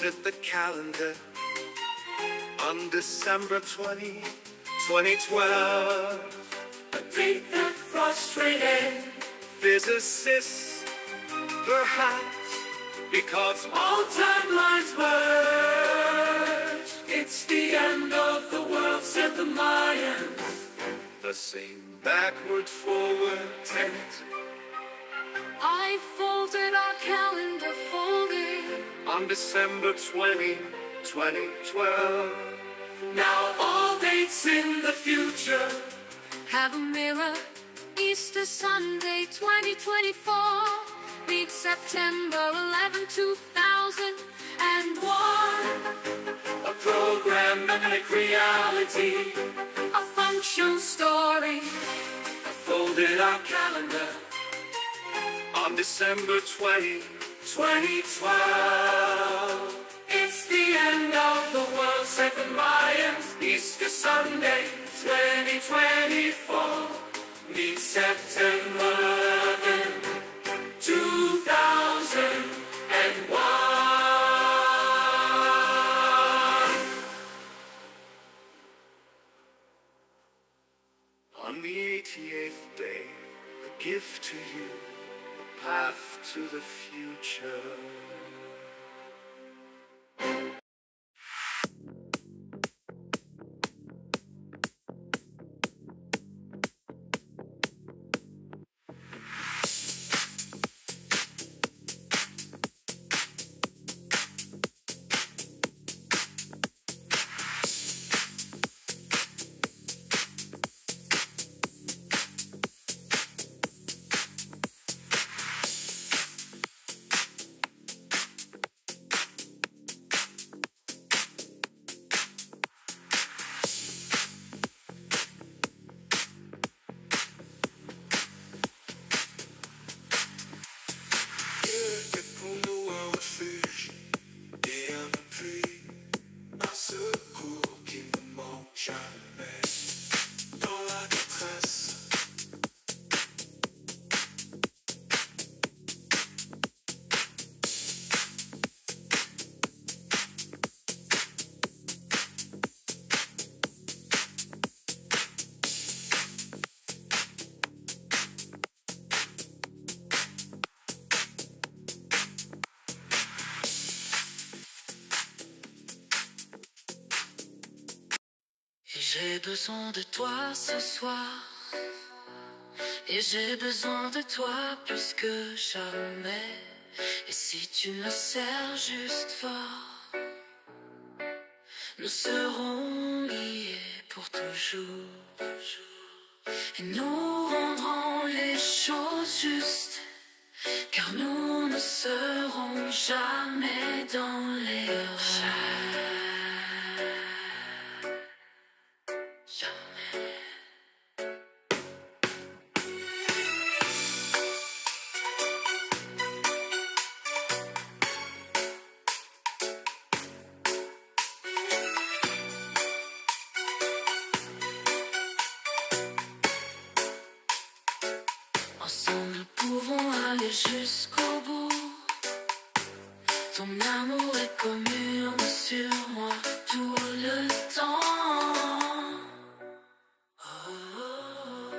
folded the calendar on December 20, 2012. A date that frustrated physicists, perhaps because all timelines merge. It's the end of the world, said the Mayans. The same backward, forward tense. I folded our calendar, folded On December 20, 2012. Now all dates in the future have a mirror. Easter Sunday 2024 meets September 11, 2001. A programmatic reality, A functional story. I folded our calendar on December 20, 2012. It's the end of the world, said the Mayans. Easter Sunday 2024 meets September 11, 2001. On the 88th day, a gift to you, a path to the future. J'ai besoin de toi ce soir, et j'ai besoin de toi plus que jamais. Et si tu me sers juste fort, nous serons liés pour toujours. Et nous rendrons les choses justes, car nous ne serons jamais dans l'erreur. Ensemble nous pouvons aller jusqu'au bout. Ton amour est commune sur moi tout le temps. Oh, oh,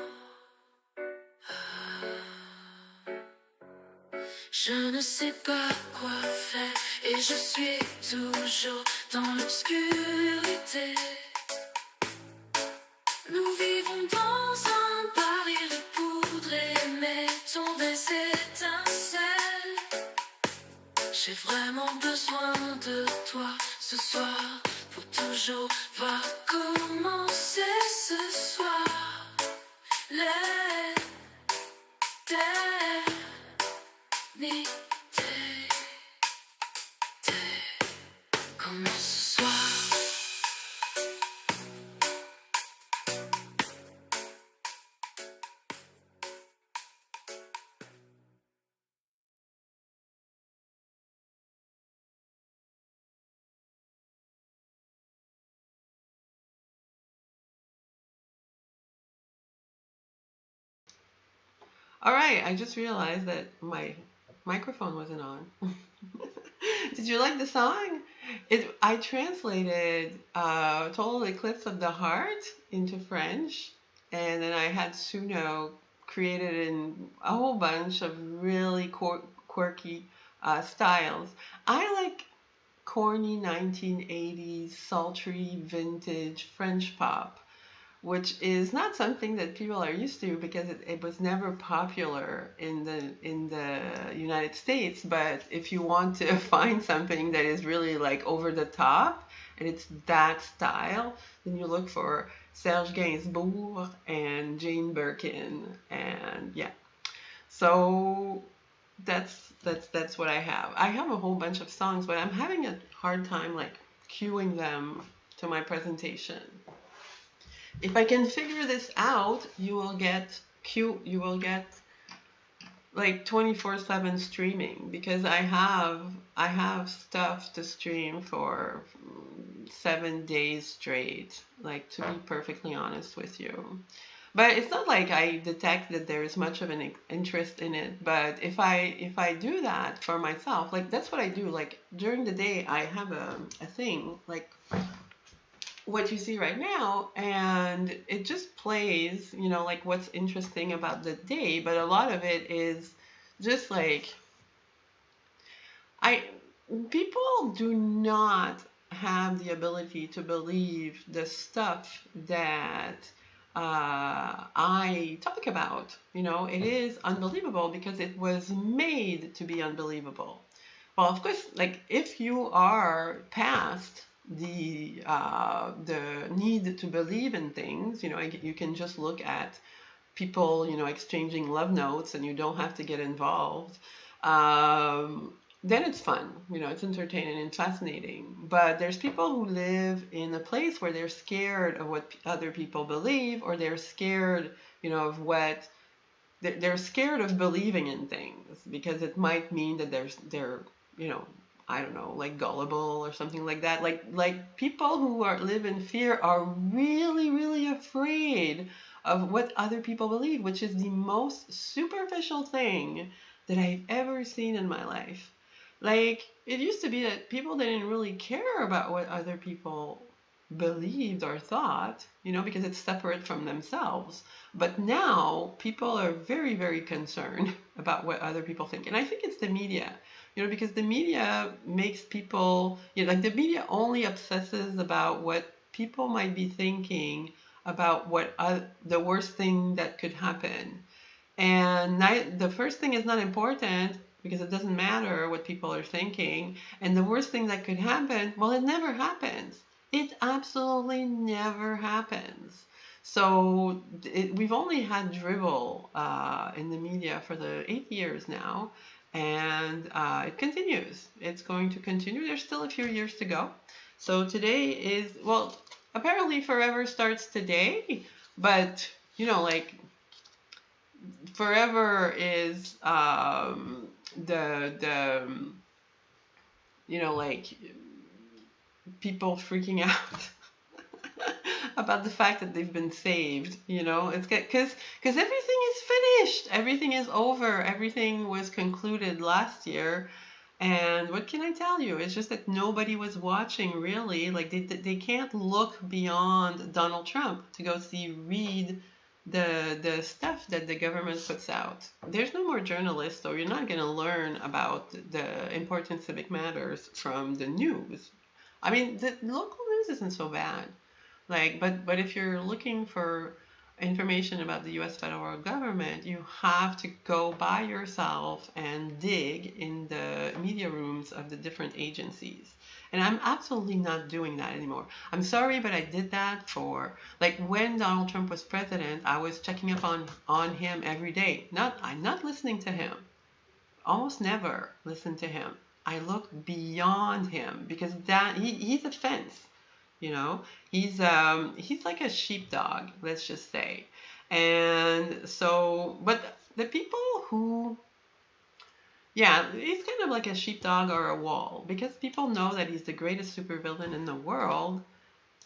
oh. Je ne sais pas quoi faire et je suis toujours dans l'obscurité. Nous vivons dans un baril de poudre et mettons des étincelles. J'ai vraiment besoin de toi ce soir pour toujours. Va commencer ce soir. L'éternité commence ce soir. All right, I just realized that my microphone wasn't on. Did you like the song? I translated Total Eclipse of the Heart into French, and then I had Suno created in a whole bunch of really quirky styles. I like corny 1980s sultry vintage French pop, which is not something that people are used to because it was never popular in the United States. But if you want to find something that is really like over the top and it's that style, then you look for Serge Gainsbourg and Jane Birkin, and yeah. So that's what I have. I have a whole bunch of songs, but I'm having a hard time like cueing them to my presentation. If I can figure this out, you will get like 24/7 streaming, because I have stuff to stream for 7 days straight, like, to be perfectly honest with you. But it's not like I detect that there is much of an interest in it. But if I do that for myself, like, that's what I do. Like, during the day, I have a thing like what you see right now, and it just plays, like, what's interesting about the day. But a lot of it is just like, I people do not have the ability to believe the stuff that I talk about. It is unbelievable because it was made to be unbelievable. Well, of course, like, if you are past the need to believe in things, you can just look at people, exchanging love notes, and you don't have to get involved. Then it's fun, it's entertaining and fascinating. But there's people who live in a place where they're scared of what other people believe, or they're scared, of what they're scared of believing in things because it might mean that they're, I don't know, like gullible or something like that. Like people who live in fear are really, really afraid of what other people believe, which is the most superficial thing that I've ever seen in my life. Like, it used to be that people didn't really care about what other people believed or thought, because it's separate from themselves. But now people are very, very concerned about what other people think. And I think it's the media, because the media makes people, like, the media only obsesses about what people might be thinking about what the worst thing that could happen. And the first thing is not important because it doesn't matter what people are thinking. And the worst thing that could happen, well, it never happens. It absolutely never happens. So we've only had drivel in the media for the 8 years now, and it continues. It's going to continue. There's still a few years to go. So today is, well, apparently forever starts today, but, like, forever is the like, people freaking out about the fact that they've been saved. It's because everything is finished, everything is over, everything was concluded last year. And what can I tell you? It's just that nobody was watching, really. Like, they can't look beyond Donald Trump to go read the stuff that the government puts out. There's no more journalists, so you're not going to learn about the important civic matters from the news. I mean, the local news isn't so bad. Like, but if you're looking for information about the U.S. federal government, you have to go by yourself and dig in the media rooms of the different agencies. And I'm absolutely not doing that anymore. I'm sorry, but I did that for, like, when Donald Trump was president, I was checking up on him every day. I'm not listening to him. Almost never listen to him. I look beyond him because he's a fence. He's like a sheepdog, let's just say. And so, but the people who, yeah, he's kind of like a sheepdog or a wall, because people know that he's the greatest supervillain in the world.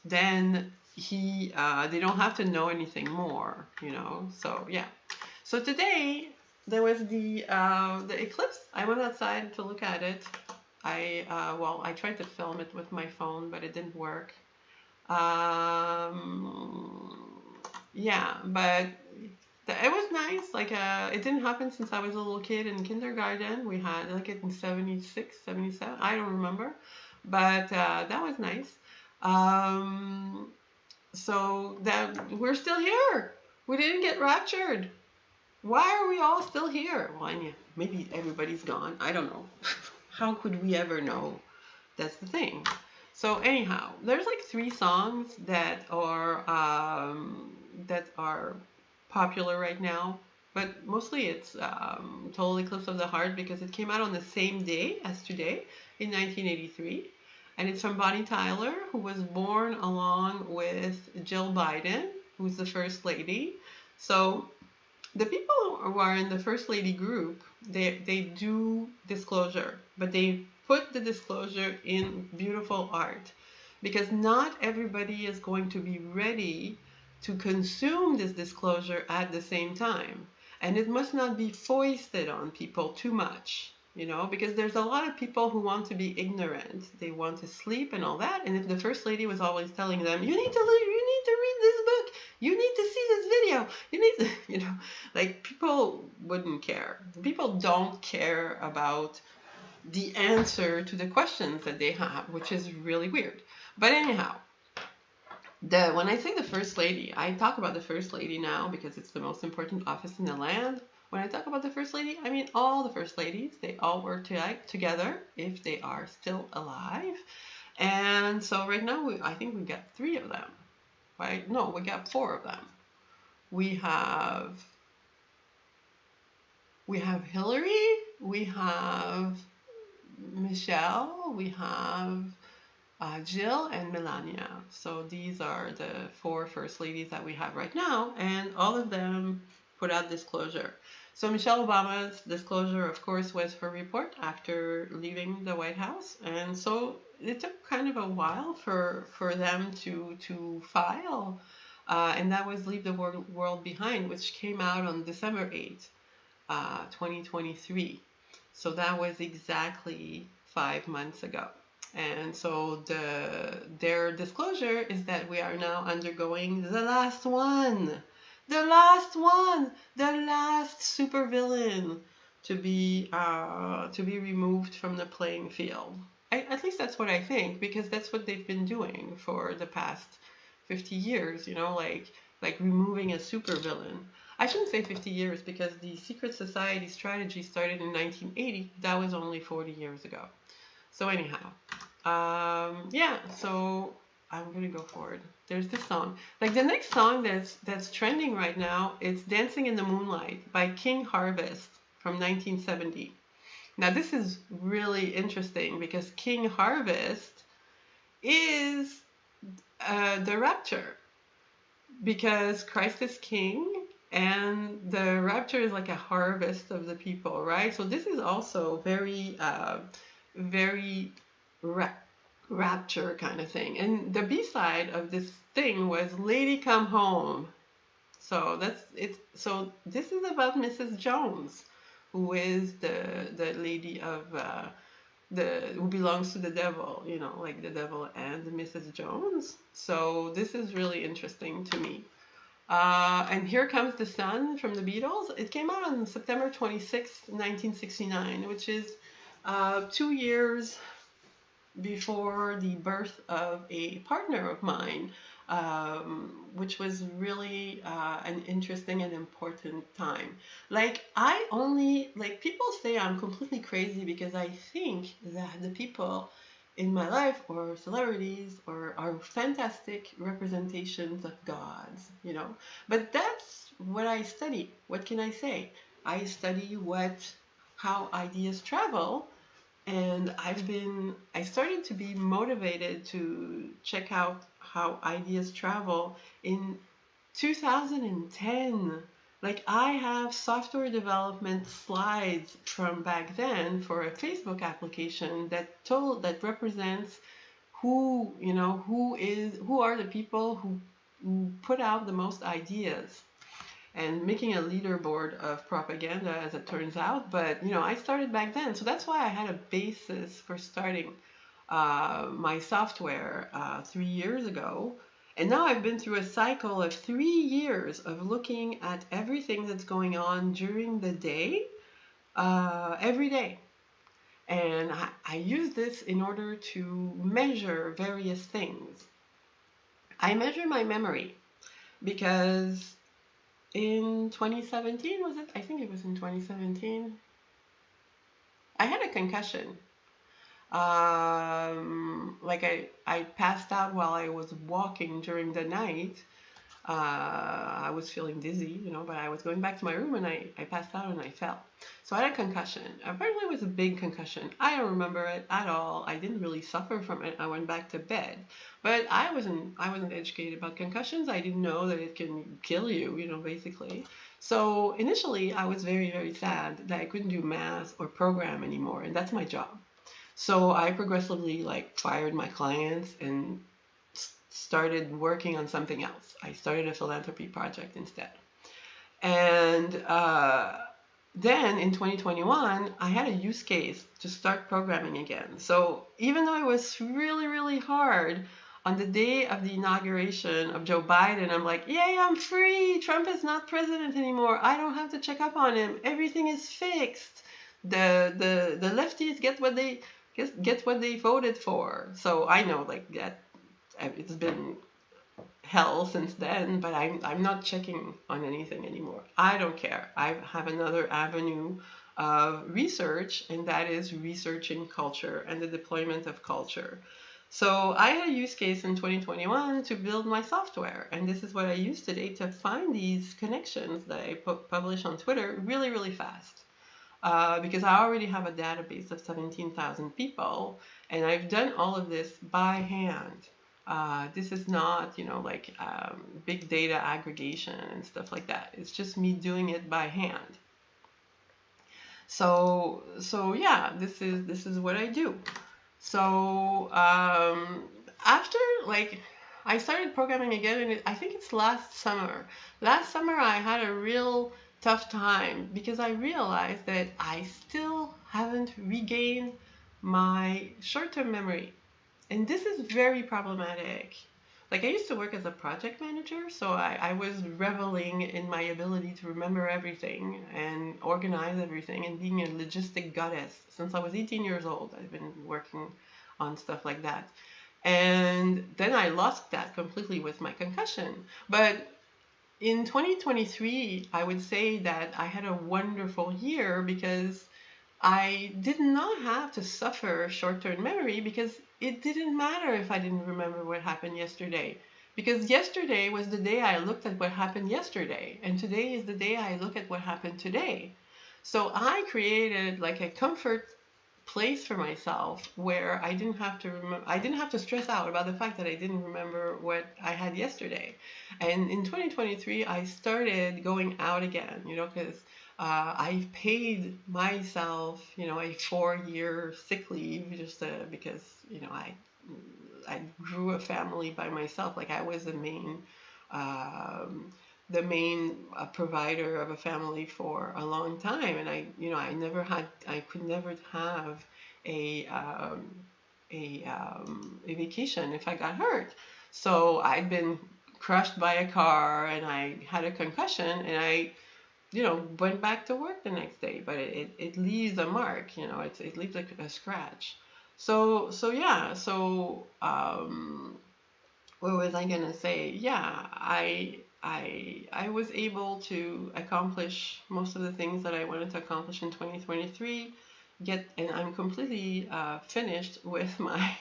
Then they don't have to know anything more. So yeah. So today there was the eclipse. I went outside to look at it. I tried to film it with my phone, but it didn't work. Yeah, but it was nice. Like, it didn't happen since I was a little kid in kindergarten. We had like it in 76, 77. I don't remember, but that was nice. Um, so that we're still here. We didn't get raptured. Why are we all still here? Well, and yeah, maybe everybody's gone. I don't know. How could we ever know? That's the thing. So anyhow, there's like 3 songs that are popular right now, but mostly it's Total Eclipse of the Heart because it came out on the same day as today in 1983, and it's from Bonnie Tyler, who was born along with Jill Biden, who's the First Lady. So the people who are in the First Lady group, they do disclosure, but they put the disclosure in beautiful art because not everybody is going to be ready to consume this disclosure at the same time. And it must not be foisted on people too much, because there's a lot of people who want to be ignorant. They want to sleep and all that. And if the First Lady was always telling them, you need to read this book, you need to see this video, you need to, like people wouldn't care. People don't care about the answer to the questions that they have, which is really weird. But anyhow, when I say the First Lady, I talk about the First Lady now because it's the most important office in the land. When I talk about the First Lady, I mean all the First Ladies. They all work together if they are still alive. And so right now, I think we got 3 of them, right? No, we got 4 of them. We have Hillary, we have Michelle, we have Jill, and Melania. So these are the 4 First Ladies that we have right now, and all of them put out disclosure. So Michelle Obama's disclosure, of course, was her report after leaving the White House, and so it took kind of a while for them to file, and that was Leave the World Behind, which came out on December 8th, 2023. So that was exactly 5 months ago. And so their disclosure is that we are now undergoing the last supervillain to be removed from the playing field. At least that's what I think, because that's what they've been doing for the past 50 years, like removing a supervillain. I shouldn't say 50 years because the secret society strategy started in 1980. That was only 40 years ago. So anyhow, yeah, so I'm going to go forward. There's this song. Like the next song that's trending right now is Dancing in the Moonlight by King Harvest from 1970. Now this is really interesting because King Harvest is the rapture, because Christ is king and the rapture is like a harvest of the people, right? So this is also very rapture kind of thing. And the B-side of this thing was Lady Come Home. So that's it. So this is about Mrs. Jones, who is the lady of who belongs to the devil, like the devil and Mrs. Jones. So this is really interesting to me. And Here Comes the Sun from the Beatles. It came out on September 26, 1969, which is 2 years before the birth of a partner of mine, which was really an interesting and important time. People say I'm completely crazy because I think that the people in my life or celebrities are fantastic representations of gods, But that's what I study. What can I say? I study how ideas travel. And I started to be motivated to check out how ideas travel in 2010. Like I have software development slides from back then for a Facebook application that represents who are the people who put out the most ideas. and making a leaderboard of propaganda, as it turns out. But I started back then, so that's why I had a basis for starting my software 3 years ago. And now I've been through a cycle of 3 years of looking at everything that's going on during the day, every day. And I use this in order to measure various things. I measure my memory because in 2017, was it? I think it was in 2017. I had a concussion. Like I passed out while I was walking during the night. I was feeling dizzy, but I was going back to my room and I passed out and I fell. So I had a concussion. Apparently it was a big concussion. I don't remember it at all. I didn't really suffer from it. I went back to bed. But I wasn't educated about concussions. I didn't know that it can kill you, basically. So initially I was very, very sad that I couldn't do math or program anymore, and that's my job. So I progressively fired my clients and started working on something else. I started a philanthropy project instead. And then in 2021, I had a use case to start programming again. So even though it was really, really hard, on the day of the inauguration of Joe Biden, I'm like, yay, I'm free. Trump is not president anymore. I don't have to check up on him. Everything is fixed. The lefties get what they voted for. So I know that it's been hell since then, but I'm not checking on anything anymore. I don't care. I have another avenue of research, and that is researching culture and the deployment of culture. So I had a use case in 2021 to build my software, and this is what I use today to find these connections that I publish on Twitter really, really fast. Because I already have a database of 17,000 people, and I've done all of this by hand. This is not, big data aggregation and stuff like that. It's just me doing it by hand. So yeah, this is what I do. So after I started programming again, and I think it's last summer. Last summer I had a real tough time because I realized that I still haven't regained my short-term memory. And this is very problematic. I used to work as a project manager, so I was reveling in my ability to remember everything and organize everything and being a logistic goddess. Since I was 18 years old, I've been working on stuff like that. And then I lost that completely with my concussion. But in 2023, I would say that I had a wonderful year because I did not have to suffer short-term memory, because it didn't matter if I didn't remember what happened yesterday. Because yesterday was the day I looked at what happened yesterday, and today is the day I look at what happened today. So I created a comfort place for myself where I didn't have to stress out about the fact that I didn't remember what I had yesterday. And in 2023, I started going out again, because I paid myself, a 4-year sick leave just because, I grew a family by myself. I was the main provider of a family for a long time, and I could never have a vacation if I got hurt. So I'd been crushed by a car, and I had a concussion, and I went back to work the next day, but it leaves a mark, it leaves a scratch. So yeah, so what was I gonna say? Yeah, I was able to accomplish most of the things that I wanted to accomplish in 2023. And I'm completely finished with my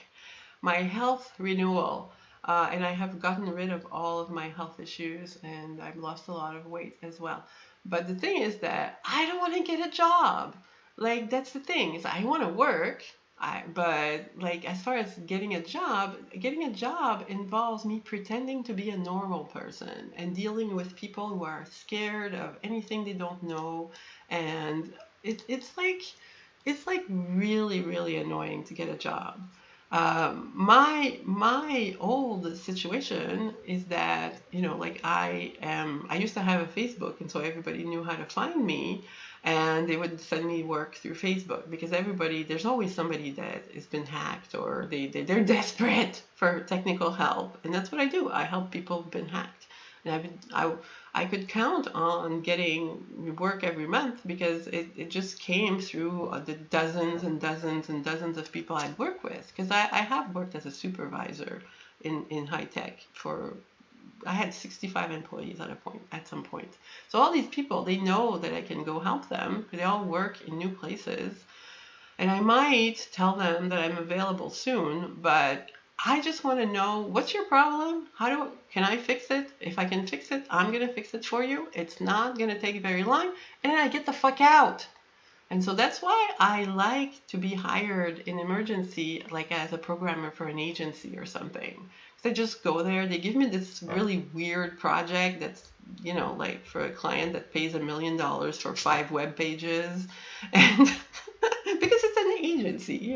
health renewal. And I have gotten rid of all of my health issues, and I've lost a lot of weight as well. But the thing is that I don't want to get a job. That's the thing, is I want to work. But as far as getting a job involves me pretending to be a normal person and dealing with people who are scared of anything they don't know. And it's really, really annoying to get a job. My old situation is that, like I used to have a Facebook, and so everybody knew how to find me, and they would send me work through Facebook because there's always somebody that has been hacked, or they're desperate for technical help, and that's what I do. I help people who've been hacked, and I could count on getting work every month because it just came through the dozens and dozens and dozens of people I'd work with. Because I have worked as a supervisor in high tech I had 65 employees at some point. So all these people, they know that I can go help them. They all work in new places. And I might tell them that I'm available soon, but I just want to know, what's your problem? Can I fix it? If I can fix it, I'm going to fix it for you. It's not going to take very long. And then I get the fuck out. And so that's why I like to be hired in emergency, like as a programmer for an agency or something. Because I just go there, they give me this really weird project that's, like for a client that pays $1 million for 5 web pages. And because it's an agency,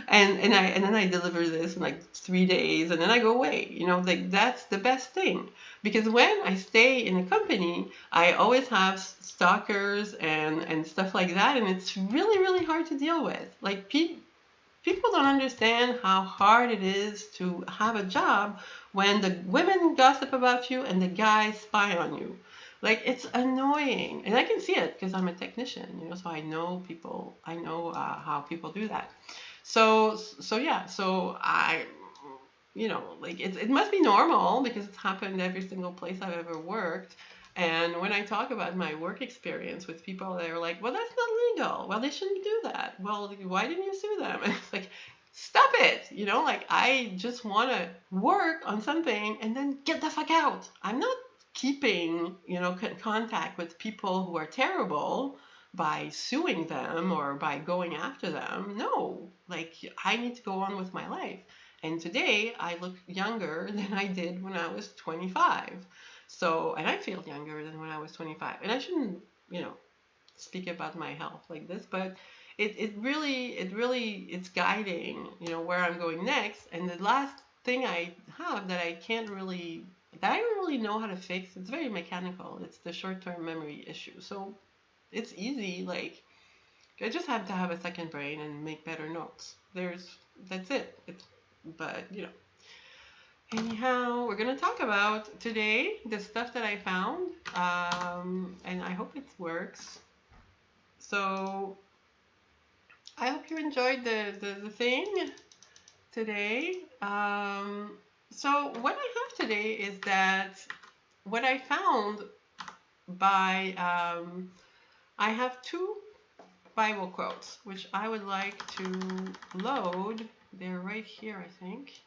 and then I deliver this in like 3 days, and then I go away. Like that's the best thing, because when I stay in a company, I always have stalkers and stuff like that, and it's really, really hard to deal with. Like people don't understand how hard it is to have a job when the women gossip about you and the guys spy on you. Like, it's annoying, and I can see it because I'm a technician, so I know people. I know how people do that. So yeah. So like it must be normal because it's happened every single place I've ever worked. And when I talk about my work experience with people, they're like, "Well, that's not legal. Well, they shouldn't do that. Well, why didn't you sue them?" And it's like, stop it. Like I just want to work on something and then get the fuck out. I'm not keeping, contact with people who are terrible by suing them or by going after them. No, like I need to go on with my life. And today I look younger than I did when I was 25. So, and I feel younger than when I was 25. And I shouldn't, speak about my health like this, but it's guiding, where I'm going next. And the last thing I have that I don't really know how to fix, it's very mechanical. It's the short-term memory issue. So it's easy. Like, I just have to have a second brain and make better notes. That's it. But, anyhow, we're going to talk about today the stuff that I found, and I hope it works. So I hope you enjoyed the thing today. So what I have today is that what I found by, I have 2 Bible quotes, which I would like to load. They're right here, I think.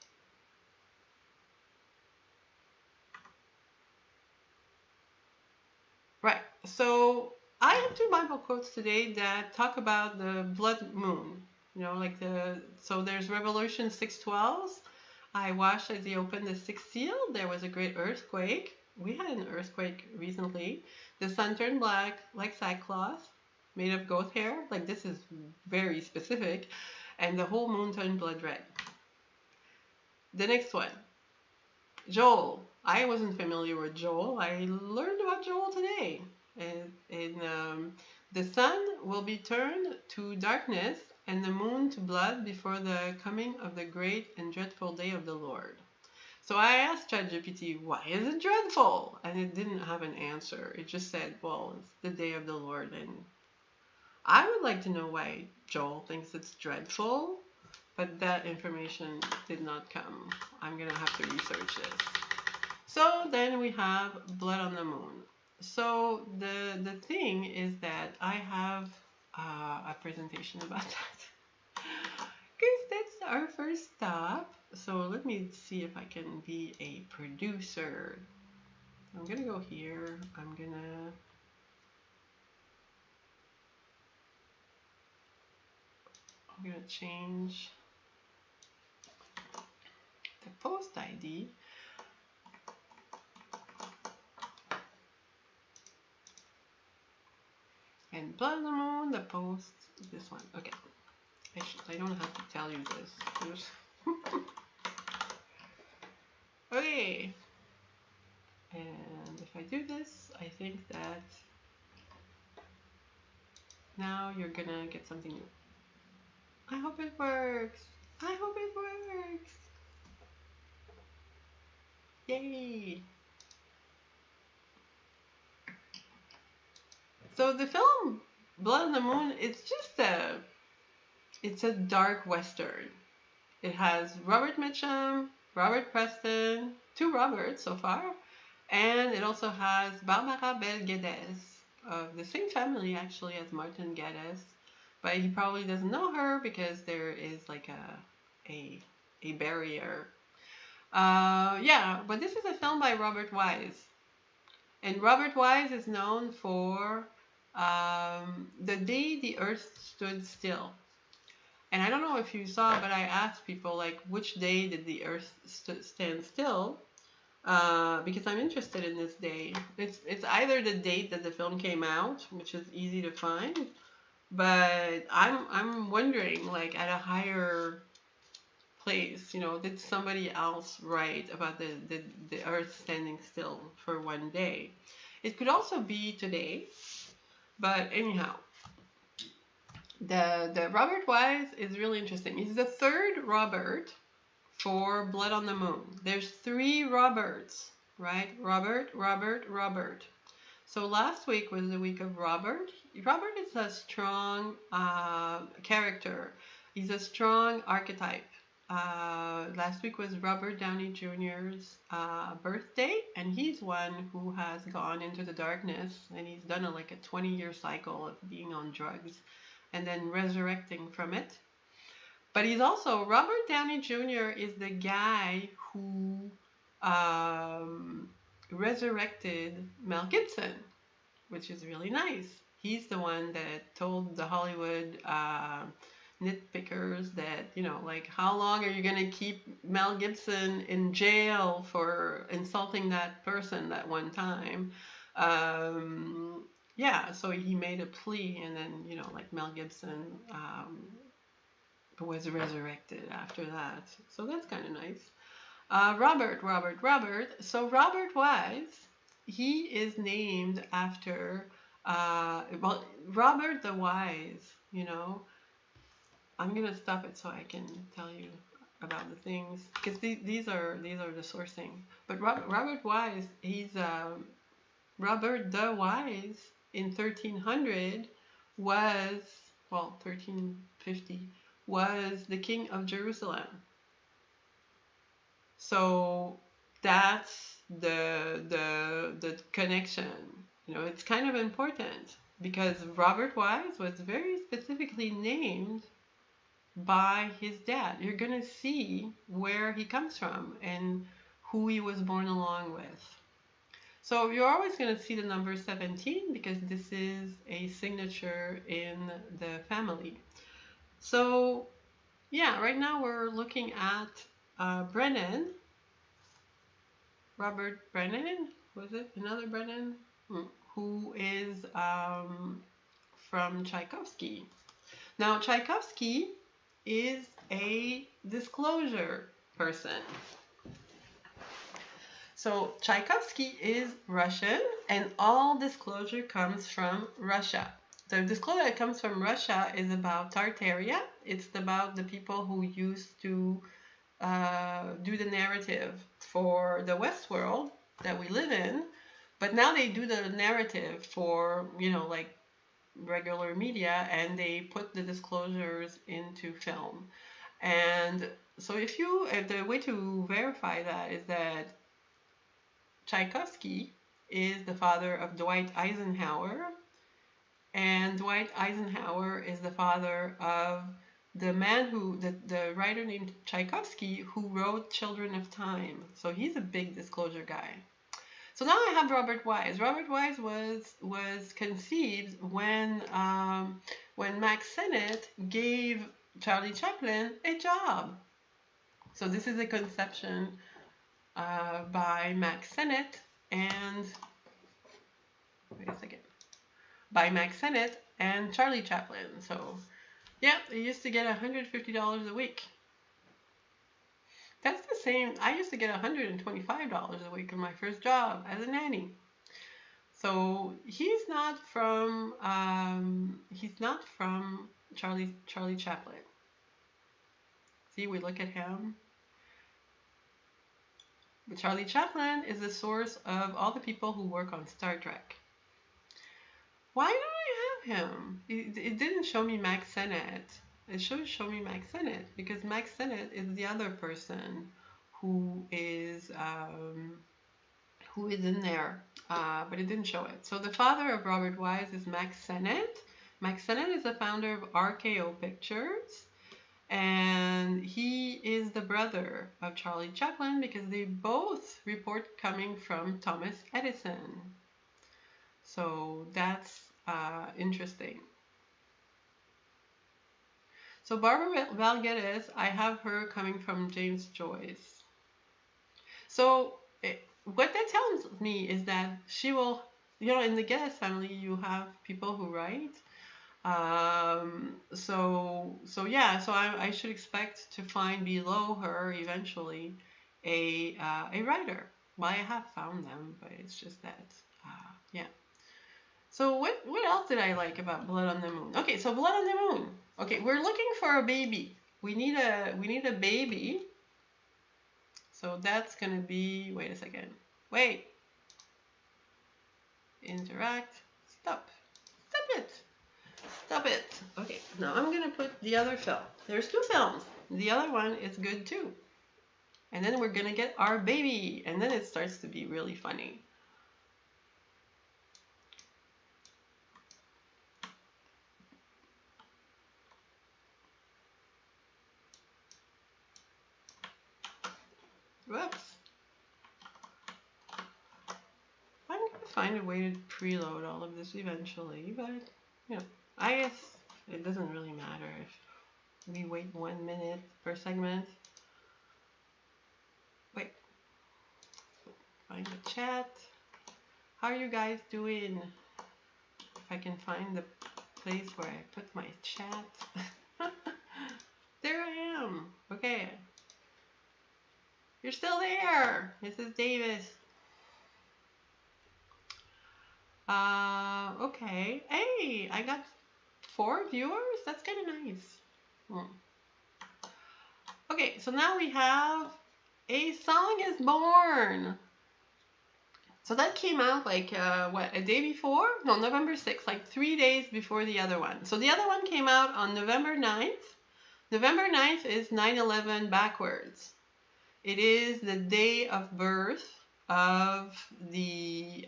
Right. So I have 2 Bible quotes today that talk about the blood moon. So there's Revelation 6:12. I watched as he opened the 6th seal. There was a great earthquake. We had an earthquake recently. The sun turned black like sackcloth, made of goat hair. Like, this is very specific. And the whole moon turned blood red. The next one, Joel. I wasn't familiar with Joel. I learned about Joel today. And the sun will be turned to darkness and the moon to blood before the coming of the great and dreadful day of the Lord. So I asked ChatGPT, why is it dreadful? And it didn't have an answer. It just said, well, it's the day of the Lord. And I would like to know why Joel thinks it's dreadful, but that information did not come. I'm going to have to research this. So then we have blood on the moon. So the thing is that I have a presentation about that. Because that's our first stop. So let me see if I can be a producer. I'm going to go here. I'm going to change the post ID. And blood on the moon, the post, this one. Okay. I don't have to tell you this. Yay! And if I do this, I think that now you're gonna get something new. I hope it works. I hope it works. Yay! So the film Blood on the Moon, it's a dark western. It has Robert Mitchum, Robert Preston, two Roberts so far, and it also has Barbara Bel Geddes of the same family actually as Martin Geddes, but he probably doesn't know her because there is like a barrier. Yeah, but this is a film by Robert Wise, and Robert Wise is known for The Day the Earth Stood Still. And I don't know if you saw, but I asked people like, which day did the Earth stand still? Because I'm interested in this day. It's either the date that the film came out, which is easy to find, but I'm wondering like at a higher place, did somebody else write about the Earth standing still for one day? It could also be today, but anyhow. The Robert Wise is really interesting. He's the third Robert for Blood on the Moon. There's three Roberts, right? Robert. So last week was the week of Robert. Robert is a strong character. He's a strong archetype. Last week was Robert Downey Jr.'s birthday, and he's one who has gone into the darkness, and he's done a 20-year cycle of being on drugs and then resurrecting from it. But he's also, Robert Downey Jr. is the guy who resurrected Mel Gibson, which is really nice. He's the one that told the Hollywood nitpickers that, how long are you going to keep Mel Gibson in jail for insulting that person that one time? Yeah, so he made a plea, and then, Mel Gibson was resurrected after that. So that's kind of nice. Robert. So Robert Wise, he is named after, Robert the Wise, I'm going to stop it so I can tell you about the things, because these are the sourcing. But Robert Wise, he's Robert the Wise in 1300 was, 1350, was the king of Jerusalem. So that's the connection. It's kind of important because Robert Wise was very specifically named by his dad. You're going to see where he comes from and who he was born along with. So you're always going to see the number 17 because this is a signature in the family. So yeah, right now we're looking at Brennan. Robert Brennan, was it another Brennan? Who is from Tchaikovsky. Now Tchaikovsky is a disclosure person. So Tchaikovsky is Russian, and all disclosure comes from Russia. The disclosure that comes from Russia is about Tartaria. It's about the people who used to do the narrative for the West world that we live in, but now they do the narrative for, regular media, and they put the disclosures into film. And so if the way to verify that is that Tchaikovsky is the father of Dwight Eisenhower, and Dwight Eisenhower is the father of the writer named Tchaikovsky who wrote Children of Time. So he's a big disclosure guy. So now I have Robert Wise. Robert Wise was conceived when Max Sennett gave Charlie Chaplin a job. So this is a conception by Max Sennett and Charlie Chaplin. So yeah, they used to get $150 a week. That's the same. I used to get $125 a week in my first job as a nanny. So he's not from Charlie Chaplin. See, we look at him. But Charlie Chaplin is the source of all the people who work on Star Trek. Why don't I have him? It didn't show me Max Sennett. It should show me Max Sennett because Max Sennett is the other person who is in there, but it didn't show it. So the father of Robert Wise is Max Sennett. Max Sennett is the founder of RKO Pictures, and he is the brother of Charlie Chaplin because they both report coming from Thomas Edison. So that's interesting. So Barbara Valguedes, I have her coming from James Joyce. So what that tells me is that she will, in the Geddes family, you have people who write. So I should expect to find below her eventually a writer. Well, I have found them, but it's just that, yeah. So what else did I like about Blood on the Moon? Okay, so Blood on the Moon. Okay, we're looking for a baby. We need a baby. So that's gonna be, wait a second. Wait. Interact. Stop. Stop it. Stop it. Okay, now I'm gonna put the other film. There's two films. The other one is good too. And then we're gonna get our baby. And then it starts to be really funny. Whoops. I'm gonna find a way to preload all of this eventually, but I guess it doesn't really matter if we wait 1 minute per segment. Wait. Find the chat. How are you guys doing? If I can find the place where I put my chat. There I am. Okay. You're still there, Mrs. Davis. Okay. Hey, I got 4 viewers. That's kind of nice. Okay, so now we have A Song is Born. So that came out like, a day before? No, November 6th, like 3 days before the other one. So the other one came out on November 9th. November 9th is 9/11 backwards. It is the day of birth of the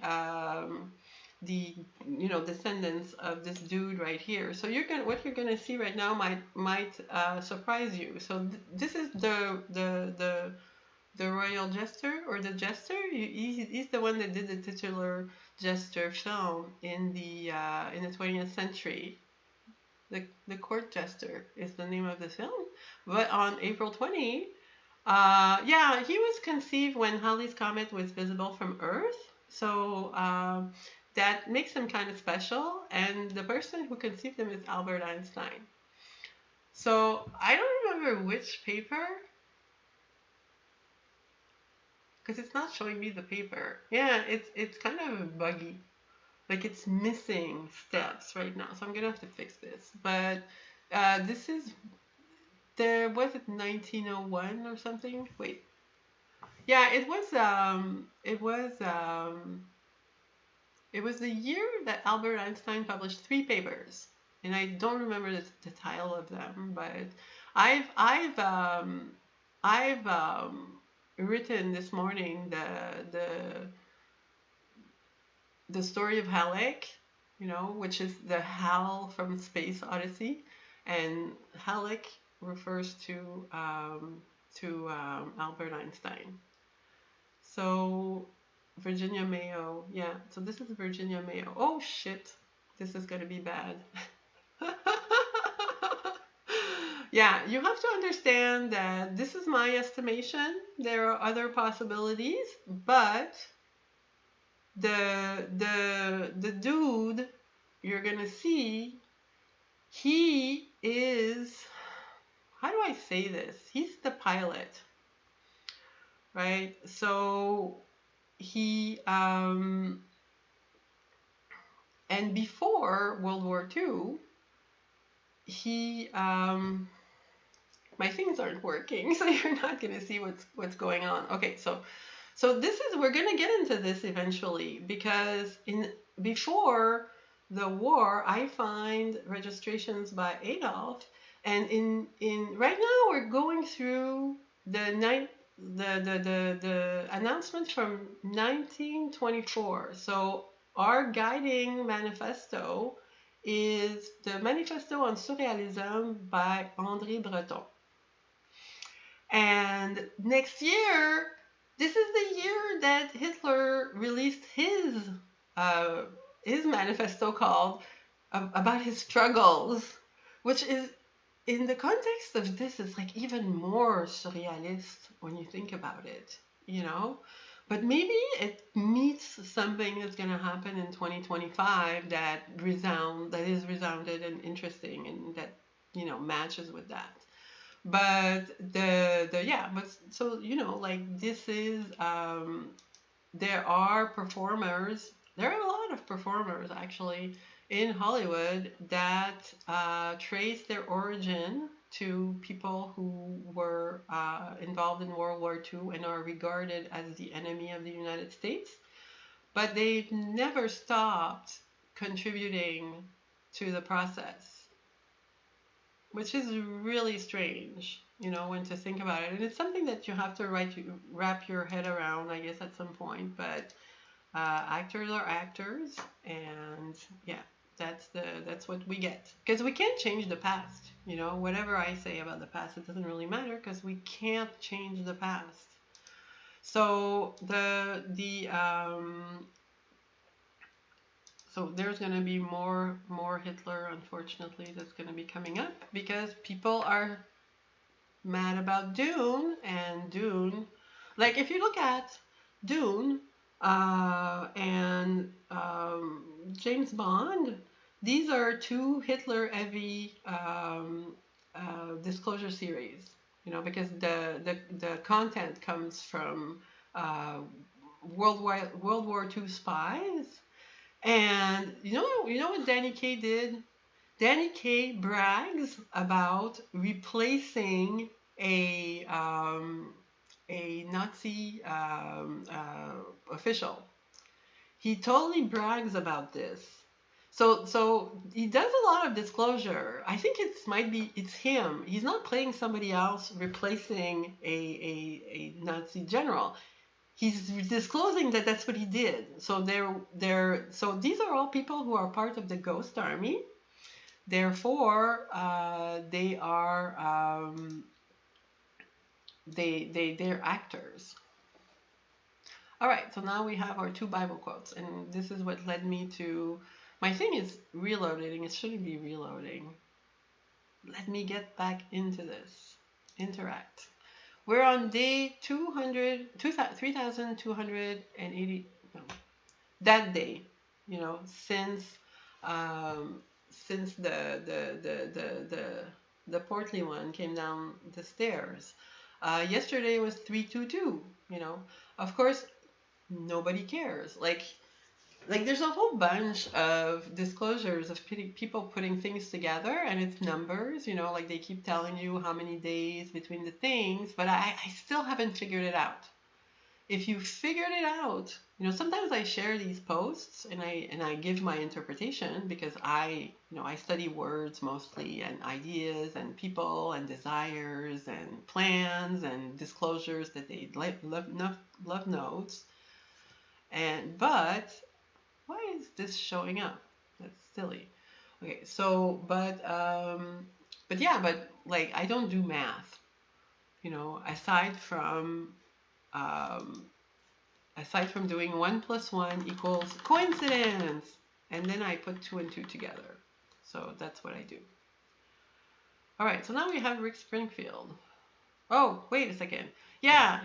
descendants of this dude right here. So what you're gonna see right now might surprise you. So this is the royal jester or the jester. He's the one that did the titular jester film in the 20th century. The court jester is the name of the film. But on April 20, he was conceived when Halley's Comet was visible from Earth. So that makes him kind of special. And the person who conceived him is Albert Einstein. So I don't remember which paper, because it's not showing me the paper. Yeah, it's kind of buggy. Like it's missing steps right now. So I'm gonna have to fix this. But this is, was it 1901 or something? Wait. Yeah, it was the year that Albert Einstein published 3 papers, and I don't remember the title of them, but I've written this morning the story of Halleck, which is the Hal from Space Odyssey, and Halleck refers to Albert Einstein. So Virginia Mayo, yeah. So this is Virginia Mayo. Oh shit, this is gonna be bad. Yeah, you have to understand that this is my estimation. There are other possibilities, but the dude you're gonna see, he is, how do I say this? He's the pilot. right? So he and before World War II, he my things aren't working, so you're not gonna see what's going on. Okay, so this is we're gonna get into this eventually because in before the war, I find registrations by Adolf, and in right now we're going through the night the announcement from 1924. So our guiding manifesto is the Manifesto on Surrealism by André Breton. And next year, this is the year that Hitler released uh, his manifesto called about his struggles, which is in the context of this is like even more surrealist when you think about it, you know. But maybe it meets something that's going to happen in 2025 that is resounded and interesting and that matches with that. But but so like this is there are performers. There are a lot of performers actually in Hollywood that trace their origin to people who were involved in World War II and are regarded as the enemy of the United States. But they've never stopped contributing to the process, which is really strange, when to think about it. And it's something that you have to wrap your head around, I guess, at some point. But actors are actors, and yeah, that's what we get. Because we can't change the past. Whatever I say about the past, it doesn't really matter because we can't change the past. So so there's going to be more Hitler, unfortunately, that's going to be coming up because people are mad about Dune. And Dune, like if you look at Dune and James Bond, these are two Hitler-heavy disclosure series, because the content comes from World War II spies. And you know what Danny Kaye did? Danny Kaye brags about replacing a Nazi official. He totally brags about this. So he does a lot of disclosure. I think it's him. He's not playing somebody else replacing a Nazi general. He's disclosing that that's what he did. So so these are all people who are part of the Ghost Army. Therefore, they are they're actors. All right. So now we have our two Bible quotes, and this is what led me to my thing is reloading. It shouldn't be reloading. Let me get back into this. Interact. We're on day 3,280, no, that day, since the portly one came down the stairs. Yesterday was 322, Of course, nobody cares. Like there's a whole bunch of disclosures of people putting things together, and it's numbers, like they keep telling you how many days between the things, but I still haven't figured it out. If you figured it out, sometimes I share these posts and I give my interpretation because I study words mostly and ideas and people and desires and plans and disclosures that they love notes. But why is this showing up? That's silly. Okay, so but like I don't do math, aside from doing 1 + 1 equals coincidence, and then I put 2 and 2 together. So that's what I do. All right, so now we have Rick Springfield. Oh, wait a second. Yeah.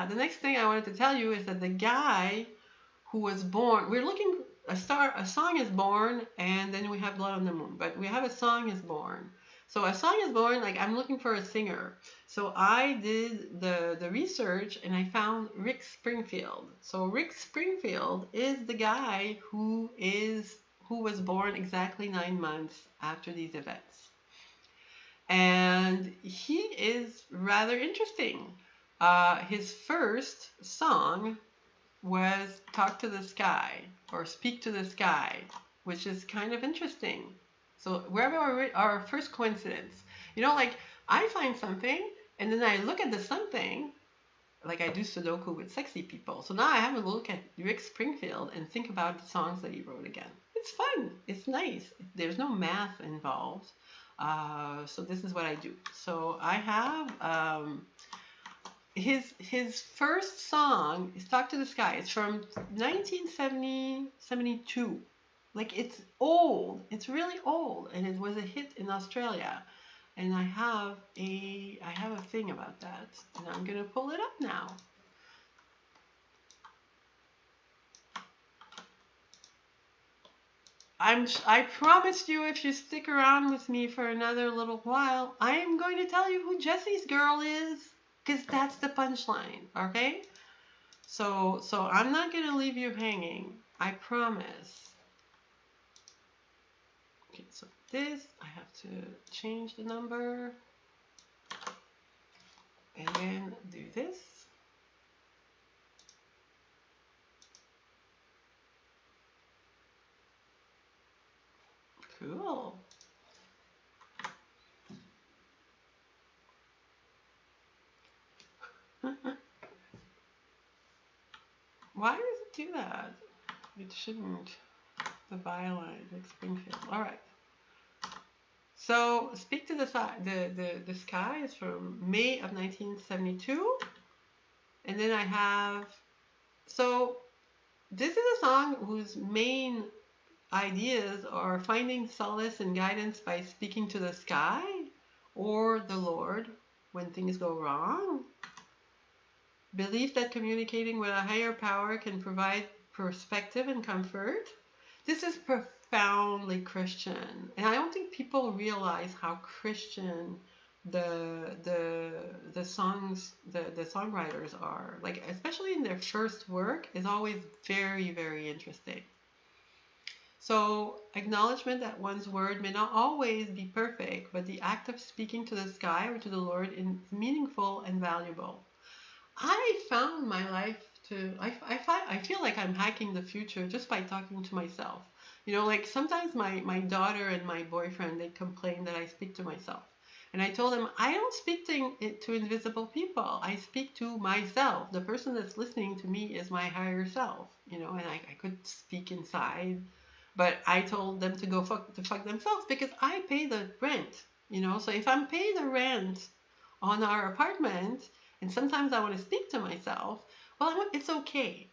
The next thing I wanted to tell you is that the guy who was born, we're looking, a song is born, and then we have Blood on the Moon, but we have A Song is Born. So a song is born, like I'm looking for a singer. So I did the research and I found Rick Springfield. So Rick Springfield is the guy who was born exactly 9 months after these events. And he is rather interesting. His first song was Talk to the Sky or Speak to the Sky, which is kind of interesting. So wherever our first coincidence, like I find something and then I look at the something, like I do Sudoku with sexy people. So now I have a look at Rick Springfield and think about the songs that he wrote again. It's fun. It's nice. There's no math involved. So this is what I do. So I have his first song is Talk to the Sky. It's from 1972. Like it's old. It's really old, and it was a hit in Australia. And I have a thing about that, and I'm gonna pull it up now. I promised you if you stick around with me for another little while, I am going to tell you who Jesse's girl is, because that's the punchline, okay? So I'm not gonna leave you hanging. I promise. Okay, so this I have to change the number, and then do this. Cool. Why does it do that? It shouldn't. The violin, like Springfield. All right. So, Speak to the Sky is from May of 1972. And then I have, so this is a song whose main ideas are finding solace and guidance by speaking to the sky or the Lord when things go wrong. Belief that communicating with a higher power can provide perspective and comfort. This is profoundly Christian, and I don't think people realize how Christian the songs the songwriters are. Like especially in their first work is always very, very interesting. So acknowledgement that one's word may not always be perfect, but the act of speaking to the sky or to the Lord is meaningful and valuable. I found my life I feel like I'm hacking the future just by talking to myself. Like sometimes my daughter and my boyfriend, they complain that I speak to myself. And I told them, I don't speak to invisible people. I speak to myself. The person that's listening to me is my higher self, and I could speak inside. But I told them to go fuck themselves because I pay the rent, So if I'm paying the rent on our apartment, and sometimes I want to speak to myself, well, it's okay.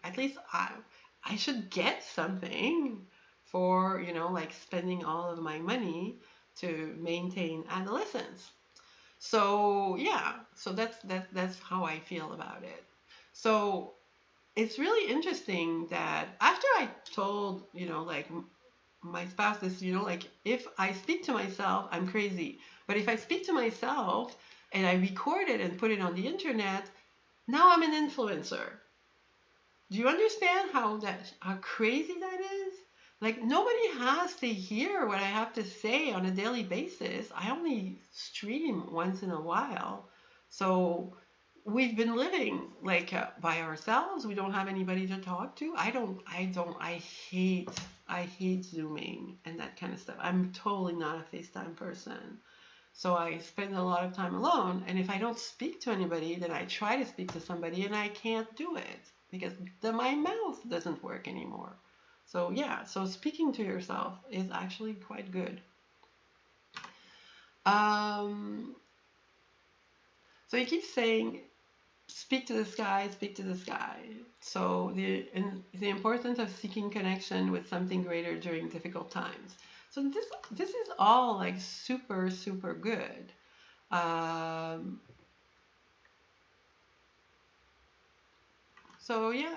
At least I should get something for, like spending all of my money to maintain adolescence. So yeah, so that's how I feel about it. So it's really interesting that after I told, like my spouse this, like if I speak to myself, I'm crazy. But if I speak to myself and I record it and put it on the internet, now I'm an influencer. Do you understand how crazy that is? Like nobody has to hear what I have to say on a daily basis. I only stream once in a while. So we've been living like by ourselves. We don't have anybody to talk to. I hate Zooming and that kind of stuff. I'm totally not a FaceTime person. So I spend a lot of time alone. And if I don't speak to anybody, then I try to speak to somebody and I can't do it because my mouth doesn't work anymore. So yeah, so speaking to yourself is actually quite good. So you keep saying, speak to the sky, speak to the sky. So the importance of seeking connection with something greater during difficult times. So this is all like super, super good. So yeah,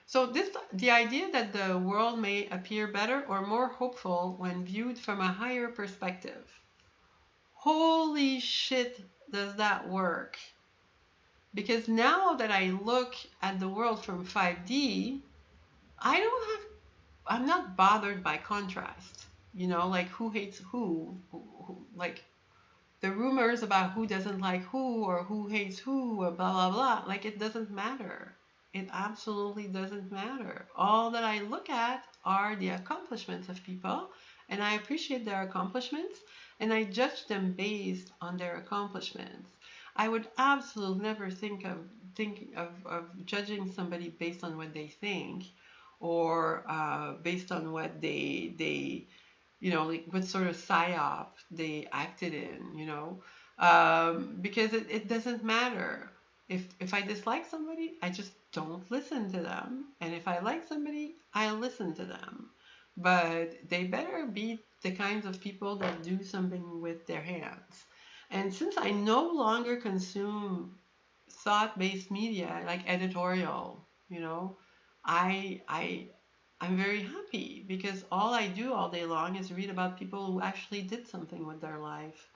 So the idea that the world may appear better or more hopeful when viewed from a higher perspective. Holy shit, does that work? Because now that I look at the world from 5D, I don't have, I'm not bothered by contrast. You know, like who hates like the rumors about who doesn't like who or who hates who or blah blah blah. Like it doesn't matter. It absolutely doesn't matter. All that I look at are the accomplishments of people, and I appreciate their accomplishments, and I judge them based on their accomplishments. I would absolutely never think of judging somebody based on what they think, or based on what they like what sort of psyop they acted in, because it doesn't matter. If I dislike somebody, I just don't listen to them. And if I like somebody, I listen to them. But they better be the kinds of people that do something with their hands. And since I no longer consume thought-based media like editorial, you know, I I'm very happy because all I do all day long is read about people who actually did something with their life.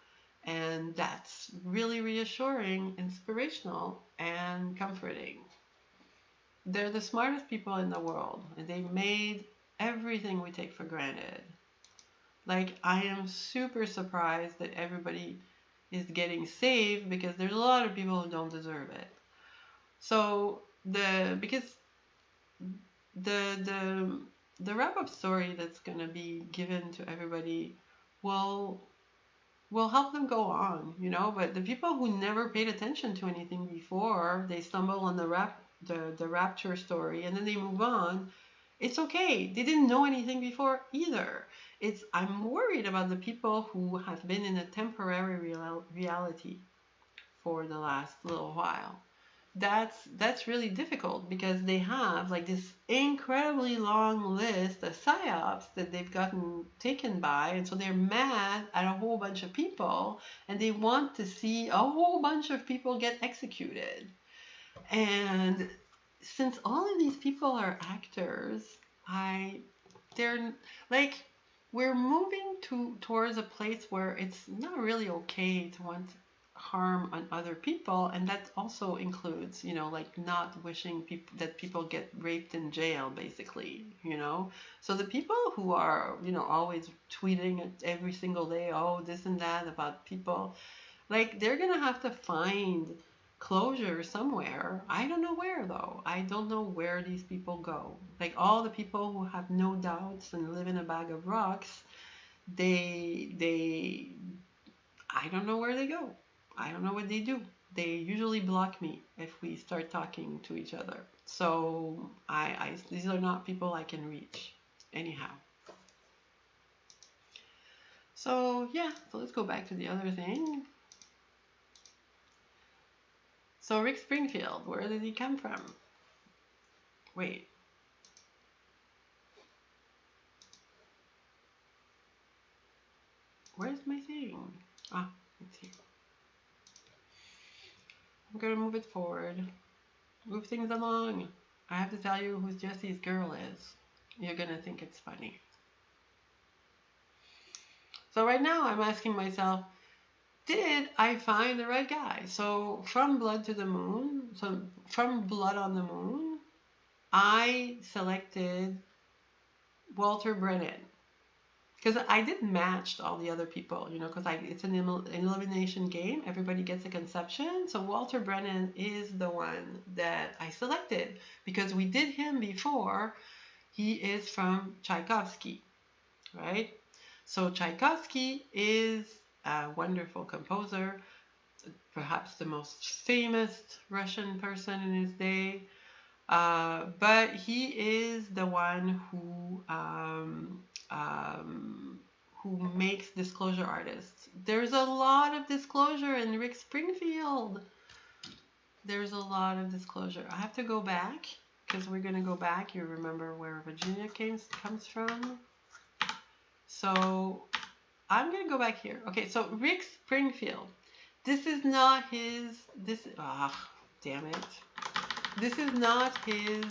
And that's really reassuring, inspirational, and comforting. They're the smartest people in the world, and they made everything we take for granted. Like, I am super surprised that everybody is getting saved because there's a lot of people who don't deserve it. So, because the the wrap up story that's going to be given to everybody will help them go on, but the people who never paid attention to anything before, they stumble on the rapture story and then they move on. It's okay. They didn't know anything before either. I'm worried about the people who have been in a temporary reality for the last little while. That's really difficult because they have like this incredibly long list of psyops that they've gotten taken by, and so they're mad at a whole bunch of people, and they want to see a whole bunch of people get executed. And since all of these people are actors, they're like, we're moving towards a place where it's not really okay to want harm on other people, and that also includes, like not wishing that people get raped in jail, basically. So the people who are, always tweeting it every single day, oh, this and that about people, like they're gonna have to find closure somewhere. I don't know where though. I don't know where these people go. Like all the people who have no doubts and live in a bag of rocks, they I don't know where they go. I don't know what they do. They usually block me if we start talking to each other. So these are not people I can reach anyhow. So yeah, so let's go back to the other thing. So Rick Springfield, where did he come from? Wait. Where's my thing? Ah, it's here. I'm gonna move it forward. Move things along. I have to tell you who Jesse's girl is. You're gonna think it's funny. So right now I'm asking myself, did I find the right guy? So from Blood to the Moon, so from Blood on the Moon, I selected Walter Brennan. Because I did match all the other people, because it's an elimination game. Everybody gets a conception. So Walter Brennan is the one that I selected because we did him before. He is from Tchaikovsky, right? So Tchaikovsky is a wonderful composer, perhaps the most famous Russian person in his day. But he is the one who makes disclosure artists. There's a lot of disclosure in Rick Springfield. There's a lot of disclosure. I have to go back because we're going to go back. You remember where Virginia comes from. So I'm going to go back here. Okay, so Rick Springfield. This is not his... damn it. This is not his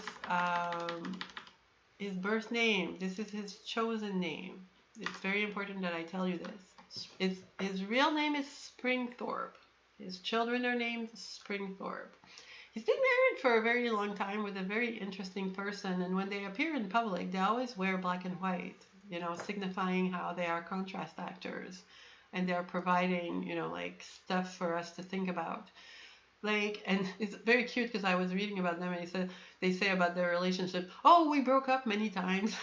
birth name. This is his chosen name. It's very important that I tell you this. His real name is Springthorpe. His children are named Springthorpe. He's been married for a very long time with a very interesting person, and when they appear in public, they always wear black and white, signifying how they are contrast actors, and they're providing, like stuff for us to think about. Like, and it's very cute because I was reading about them, and they say about their relationship, oh, we broke up many times.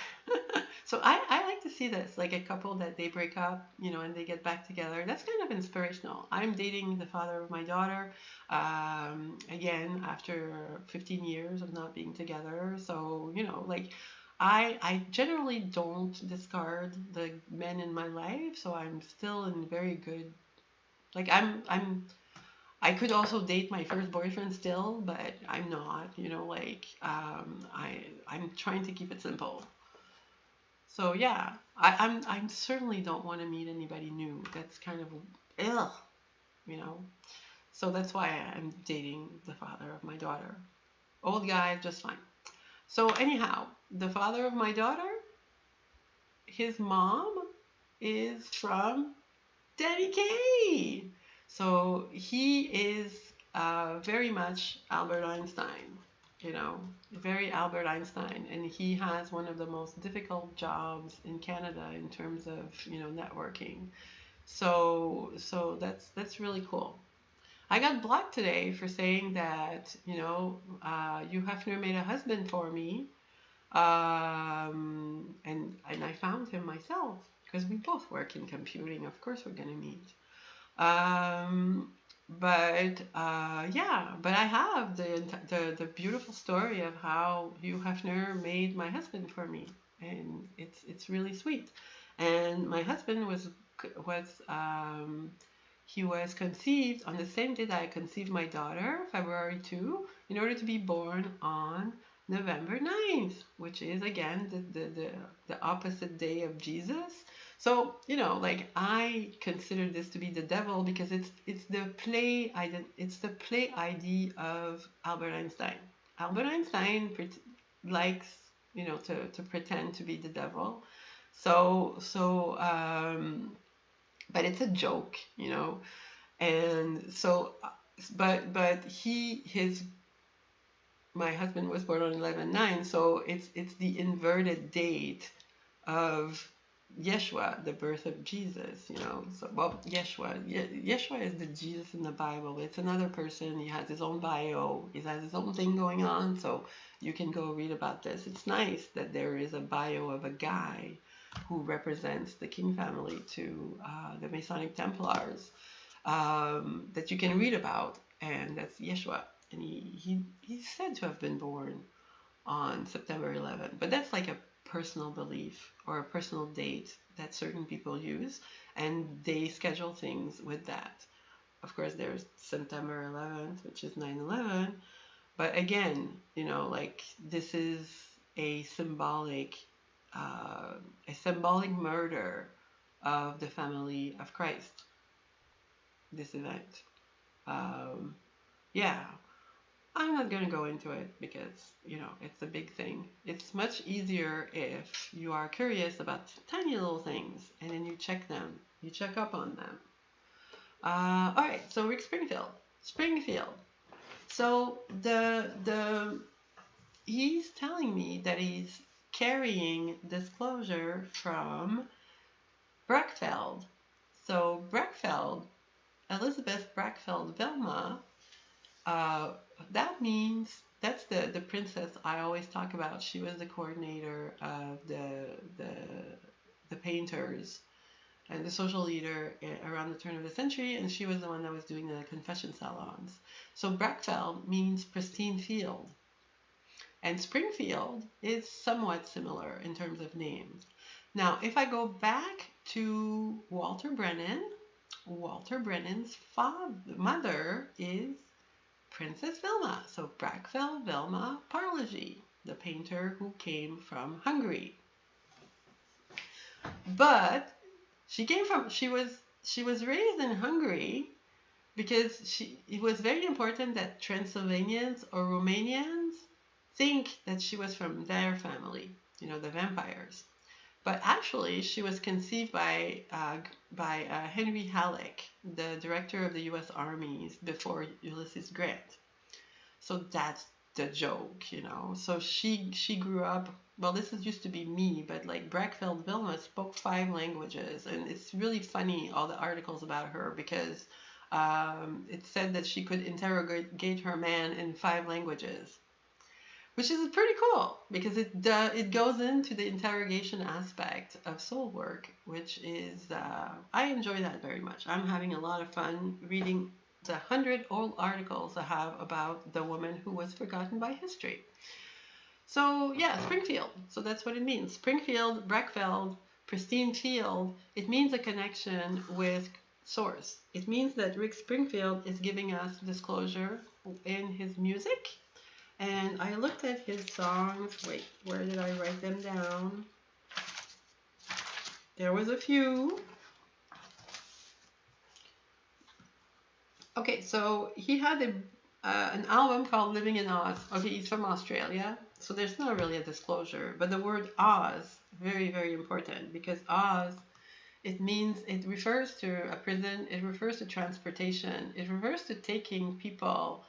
So I like to see this, like a couple that they break up, and they get back together. That's kind of inspirational. I'm dating the father of my daughter, again, after 15 years of not being together. So, like, I generally don't discard the men in my life, so I'm still in very good, like, I could also date my first boyfriend still, but I'm not, like, I'm trying to keep it simple. So yeah, I certainly don't want to meet anybody new. That's kind of ugh, you know. So that's why I'm dating the father of my daughter. Old guy, just fine. So anyhow, the father of my daughter, his mom is from Danny Kaye. So he is very much Albert Einstein, very Albert Einstein. And he has one of the most difficult jobs in Canada in terms of, networking. So that's really cool. I got blocked today for saying that, Hugh Hefner made a husband for me. And I found him myself because we both work in computing. Of course, we're going to meet. But I have the beautiful story of how Hugh Hefner made my husband for me, and it's really sweet. And my husband was he was conceived on the same day that I conceived my daughter, February 2, in order to be born on November 9th, which is again the opposite day of Jesus. So, like I consider this to be the devil because it's the play ID of Albert Einstein. Albert Einstein likes, to pretend to be the devil. But it's a joke, and so, but my husband was born on 11/9, so it's the inverted date of Yeshua, the birth of Jesus, So, well, Yeshua is the Jesus in the Bible. It's another person. He has his own bio. He has his own thing going on. So you can go read about this. It's nice that there is a bio of a guy who represents the King family to the Masonic Templars that you can read about, and that's Yeshua. And he's said to have been born on September 11th, but that's like a personal belief or a personal date that certain people use, and they schedule things with that. Of course, there's September 11th, which is 9/11, but again, like this is a symbolic murder of the family of Christ. This event, yeah. I'm not going to go into it because, it's a big thing. It's much easier if you are curious about tiny little things and then you check them. You check up on them. All right, so Rick Springfield. So he's telling me that he's carrying disclosure from Brackfeld. So Brackfeld, Elizabeth Brackfeld Velma, that means that's the princess I always talk about. She was the coordinator of the painters and the social leader around the turn of the century, and she was the one that was doing the confession salons. So Brackfeld means pristine field, and Springfield is somewhat similar in terms of names. Now, if I go back to Walter Brennan's mother is Princess Vilma, so Brackfeld Vilma Parlegy, the painter who came from Hungary. But she was raised in Hungary, because it was very important that Transylvanians or Romanians think that she was from their family, the vampires. But actually, she was conceived by Henry Halleck, the director of the U.S. armies before Ulysses Grant. So that's the joke. So she grew up. Well, this used to be me, but like Breckfeld Vilma spoke 5 languages, and it's really funny all the articles about her because it said that she could interrogate her man in 5 languages, which is pretty cool because it goes into the interrogation aspect of soul work, which is I enjoy that very much. I'm having a lot of fun reading the 100 old articles I have about the woman who was forgotten by history. So yeah, Springfield. So that's what it means. Springfield, Breckfeld, pristine field. It means a connection with source. It means that Rick Springfield is giving us disclosure in his music. And I looked at his songs. Wait, where did I write them down? There was a few. Okay, so he had an album called Living in Oz. Okay, he's from Australia, so there's not really a disclosure. But the word Oz, very, very important, because Oz, it refers to a prison, it refers to transportation, it refers to taking people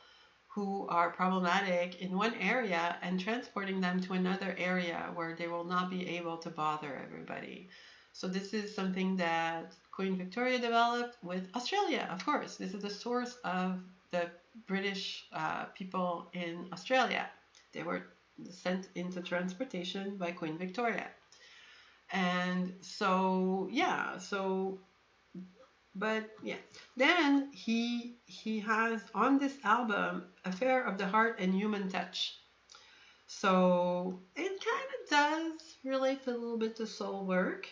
who are problematic in one area and transporting them to another area where they will not be able to bother everybody. So this is something that Queen Victoria developed with Australia, of course. This is the source of the British people in Australia. They were sent into transportation by Queen Victoria. And so, yeah, but yeah, then he has on this album Affair of the Heart and Human Touch. So it kind of does relate a little bit to soul work.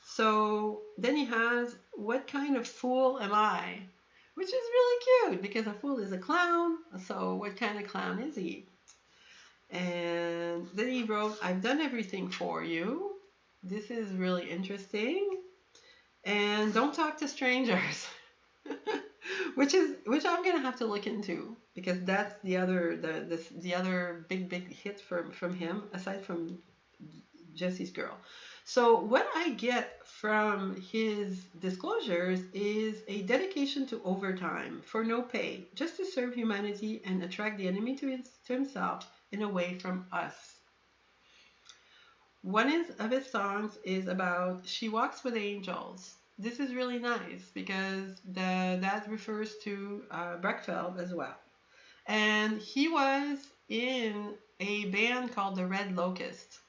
So then he has What Kind of Fool Am I? Which is really cute because a fool is a clown. So what kind of clown is he? And then he wrote I've Done Everything for You. This is really interesting. And Don't Talk to Strangers. which I'm gonna have to look into because that's the other big hit from him aside from Jesse's Girl. So what I get from his disclosures is a dedication to overtime for no pay, just to serve humanity and attract the enemy to himself and away from us. One of his songs is about She Walks with Angels. This is really nice because that refers to Breckfeld as well. And he was in a band called the Red Locust.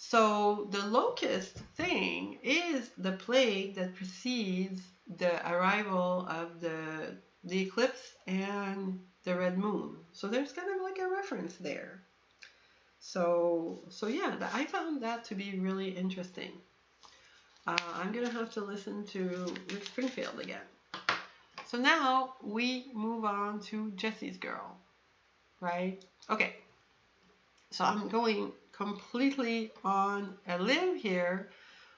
So the locust thing is the plague that precedes the arrival of the eclipse and the red moon. So there's kind of like a reference there. So yeah, I found that to be really interesting. I'm gonna have to listen to Rick Springfield again. So now we move on to Jesse's Girl, right? Okay. So I'm going completely on a limb here,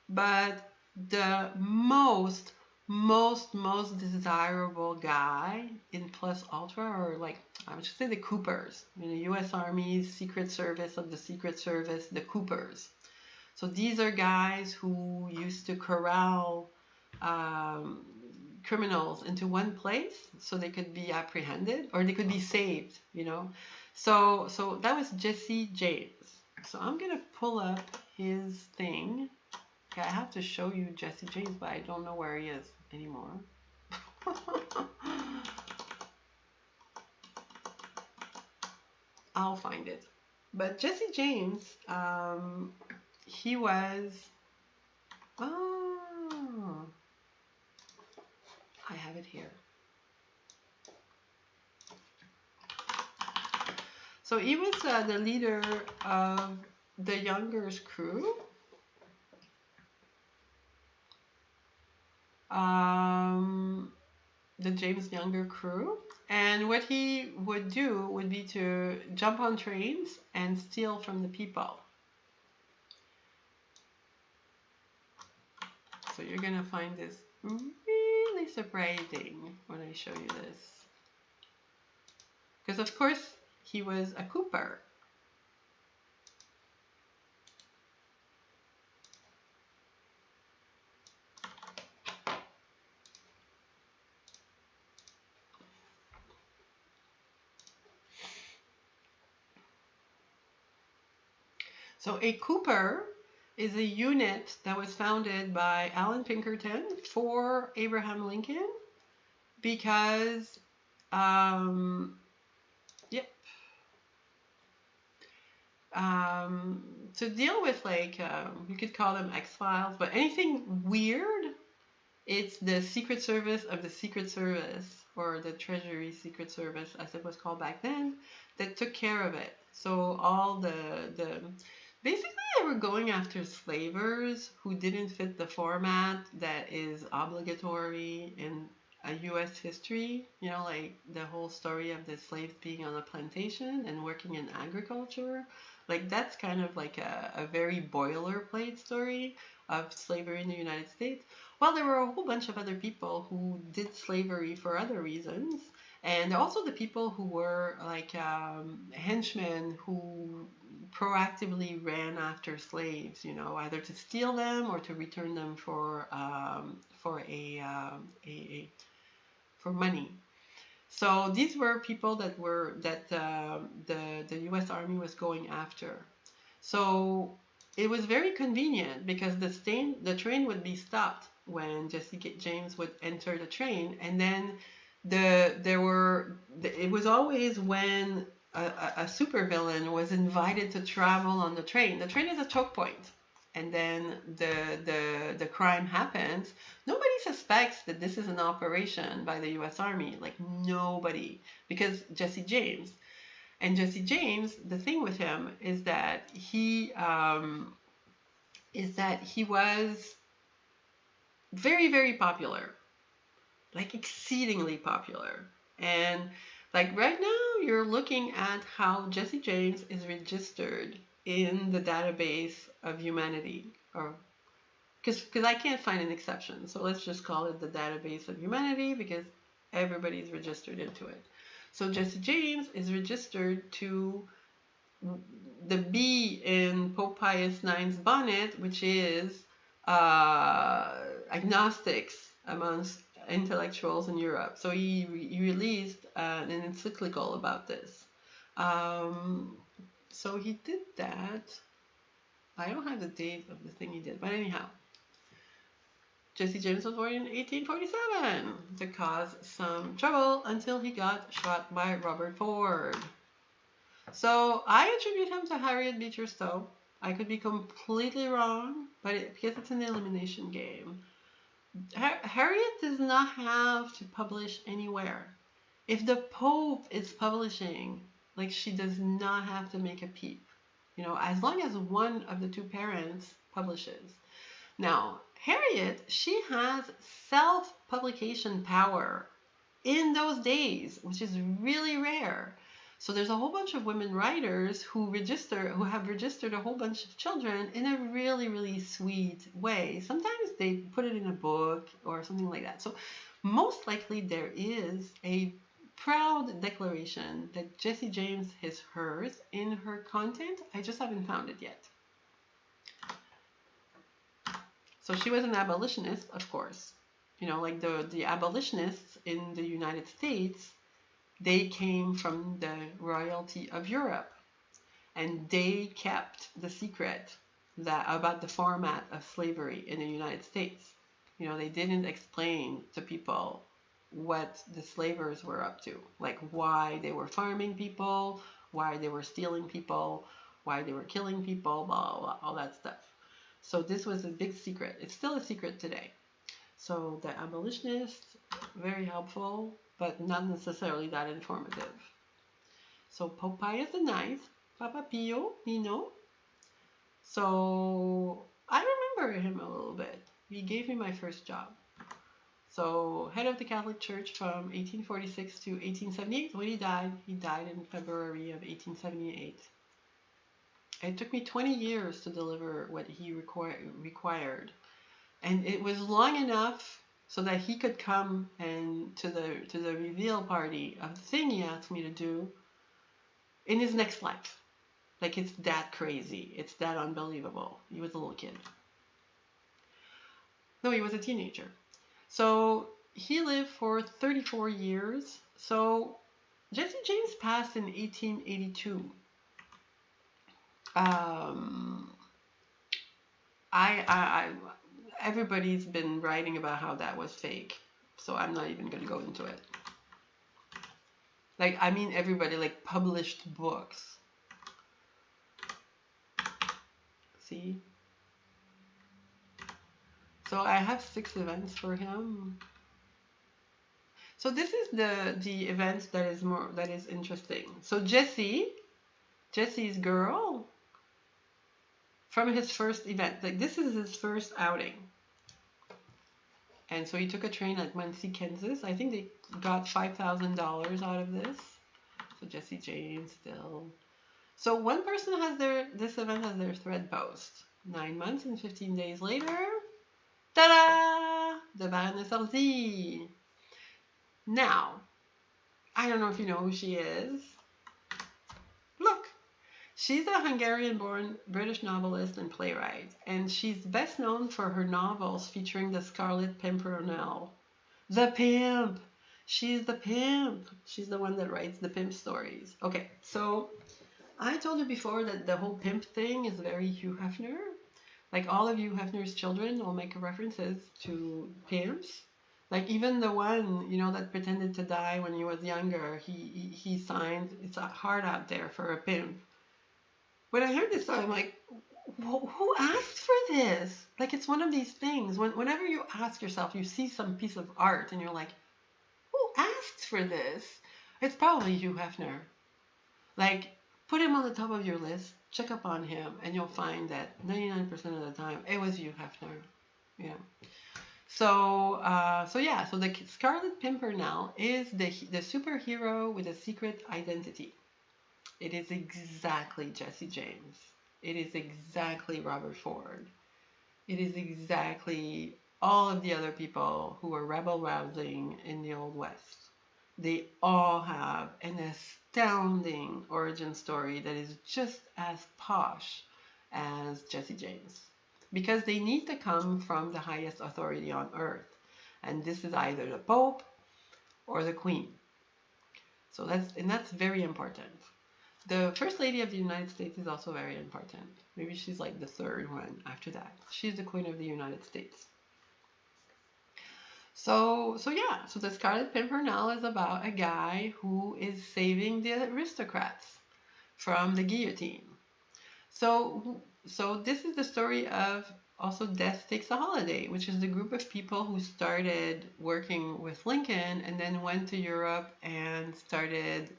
but the most desirable guy in Plus Ultra, or like I would say the Coopers, U.S. Army's Secret Service of the Secret Service, the Coopers. So these are guys who used to corral criminals into one place so they could be apprehended or they could be saved, So that was Jesse James. So I'm going to pull up his thing. Okay, I have to show you Jesse James, but I don't know where he is anymore. I'll find it. But Jesse James, he was... Oh, I have it here. So he was the leader of the Younger's crew. The James Younger crew. And what he would do would be to jump on trains and steal from the people. So you're going to find this really really surprising when I show you this. Because, of course, he was a cooper. So a cooper is a unit that was founded by Alan Pinkerton for Abraham Lincoln because, yep, to deal with like, you could call them X-Files, but anything weird, it's the Secret Service of the Secret Service, or the Treasury Secret Service, as it was called back then, that took care of it. So all the basically they were going after slavers who didn't fit the format that is obligatory in a U.S. history. You know, like the whole story of the slaves being on a plantation and working in agriculture. Like that's kind of like a very boilerplate story of slavery in the United States. Well, there were a whole bunch of other people who did slavery for other reasons. And also the people who were like henchmen who proactively ran after slaves, you know, either to steal them or to return them for for money. So these were people that the U.S. Army was going after. So it was very convenient because the train would be stopped when Jesse James would enter the train, and then it was always when a supervillain was invited to travel on the train. The train is a choke point, and then the crime happens. Nobody suspects that this is an operation by the U.S. Army, like nobody, because Jesse James. And Jesse James, the thing with him is that he was very, very popular, like exceedingly popular. And like right now, you're looking at how Jesse James is registered in the database of humanity, or because I can't find an exception, so let's just call it the database of humanity because everybody's registered into it. So Jesse James is registered to the B in Pope Pius IX's bonnet, which is agnostics amongst intellectuals in Europe. So he released an encyclical about this. So he did that. I don't have the date of the thing he did, but anyhow, Jesse James was born in 1847 to cause some trouble until he got shot by Robert Ford. So I attribute him to Harriet Beecher Stowe. I could be completely wrong, but because it's an elimination game. Harriet does not have to publish anywhere. If the Pope is publishing, like she does not have to make a peep. You know, as long as one of the two parents publishes. Now, Harriet, she has self-publication power in those days, which is really rare. So there's a whole bunch of women writers who have registered a whole bunch of children in a really, really sweet way. Sometimes they put it in a book or something like that. So most likely there is a proud declaration that Jesse James is hers in her content. I just haven't found it yet. So she was an abolitionist, of course. You know, like the abolitionists in the United States, they came from the royalty of Europe, and they kept the secret about the format of slavery in the United States. You know, they didn't explain to people what the slavers were up to, like why they were farming people, why they were stealing people, why they were killing people, blah, blah, blah, all that stuff. So this was a big secret. It's still a secret today. So the abolitionists, very helpful, but not necessarily that informative. So Pope Pius IX, Papa Pio, Nino. So I remember him a little bit. He gave me my first job. So head of the Catholic Church from 1846 to 1878. When he died in February of 1878. It took me 20 years to deliver what he required. And it was long enough so that he could come and to the reveal party of the thing he asked me to do in his next life. Like, it's that crazy. It's that unbelievable. He was a little kid. No, he was a teenager. So he lived for 34 years. So Jesse James passed in 1882. I everybody's been writing about how that was fake, so I'm not even going to go into it. Like, I mean, everybody, like, published books. See? So I have 6 events for him. So this is the event that is interesting. So Jesse's girl, from his first event, like, this is his first outing. And so he took a train at Muncie, Kansas. I think they got $5,000 out of this. So Jesse James still. So one person has this event has their thread post. 9 months and 15 days later, ta-da! The Baroness Orsi. Now, I don't know if you know who she is. Look, she's a Hungarian-born British novelist and playwright, and she's best known for her novels featuring the Scarlet Pimpernel. The pimp! She's the pimp! She's the one that writes the pimp stories. Okay, so I told you before that the whole pimp thing is very Hugh Hefner. Like, all of Hugh Hefner's children will make references to pimps. Like, even the one, that pretended to die when he was younger, he signed, it's hard out there for a pimp. When I heard this song, I'm like, who asked for this? Like, it's one of these things. Whenever you ask yourself, you see some piece of art, and you're like, who asked for this? It's probably Hugh Hefner. Like, put him on the top of your list, check up on him, and you'll find that 99% of the time, it was Hugh Hefner. Yeah. So the Scarlet Pimpernel is the superhero with a secret identity. It is exactly Jesse James. It is exactly Robert Ford. It is exactly all of the other people who were rebel-rousing in the Old West. They all have an astounding origin story that is just as posh as Jesse James. Because they need to come from the highest authority on earth. And this is either the Pope or the Queen. So that's very important. The First Lady of the United States is also very important. Maybe she's like the third one after that. She's the Queen of the United States. So the Scarlet Pimpernel is about a guy who is saving the aristocrats from the guillotine. So this is the story of also Death Takes a Holiday, which is the group of people who started working with Lincoln and then went to Europe and started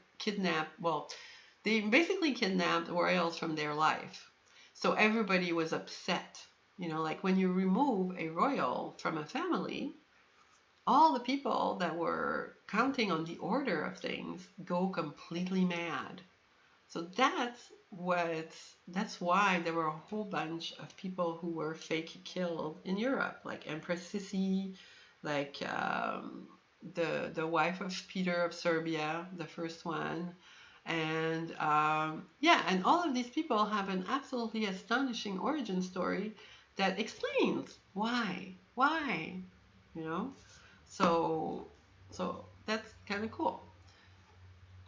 they basically kidnapped royals from their life. So everybody was upset. Like, when you remove a royal from a family, all the people that were counting on the order of things go completely mad. So that's why there were a whole bunch of people who were fake killed in Europe, like Empress Sissi, like the wife of Peter of Serbia, the first one, and and all of these people have an absolutely astonishing origin story that explains why, So that's kind of cool.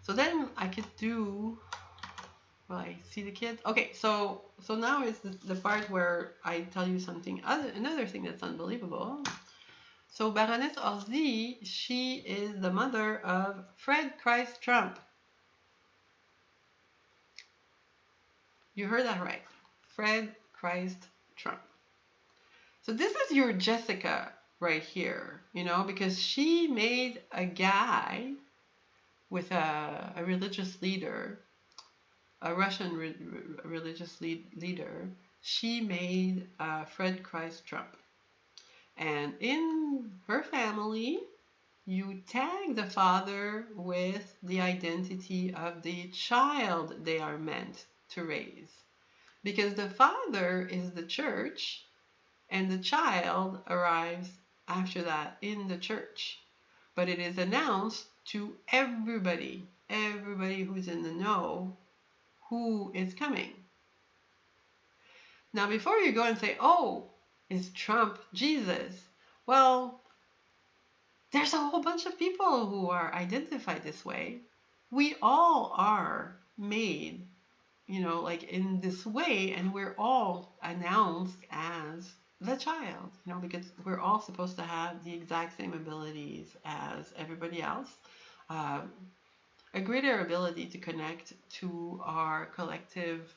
So then I could do. Well, I see the kids. Okay, so now is the part where I tell you another thing that's unbelievable. So Baroness Orsi, she is the mother of Fred Christ Trump. You heard that right. Fred Christ Trump. So this is your Jessica right here, because she made a guy with a religious leader, a Russian religious leader. She made Fred Christ Trump. And in her family, you tag the father with the identity of the child they are meant to raise. Because the father is the church, and the child arrives after that in the church, but it is announced to everybody who's in the know, who is coming. Now, before you go and say, oh, is Trump Jesus? Well, there's a whole bunch of people who are identified this way. We all are made, like in this way, and we're all announced as the child, because we're all supposed to have the exact same abilities as everybody else. A greater ability to connect to our collective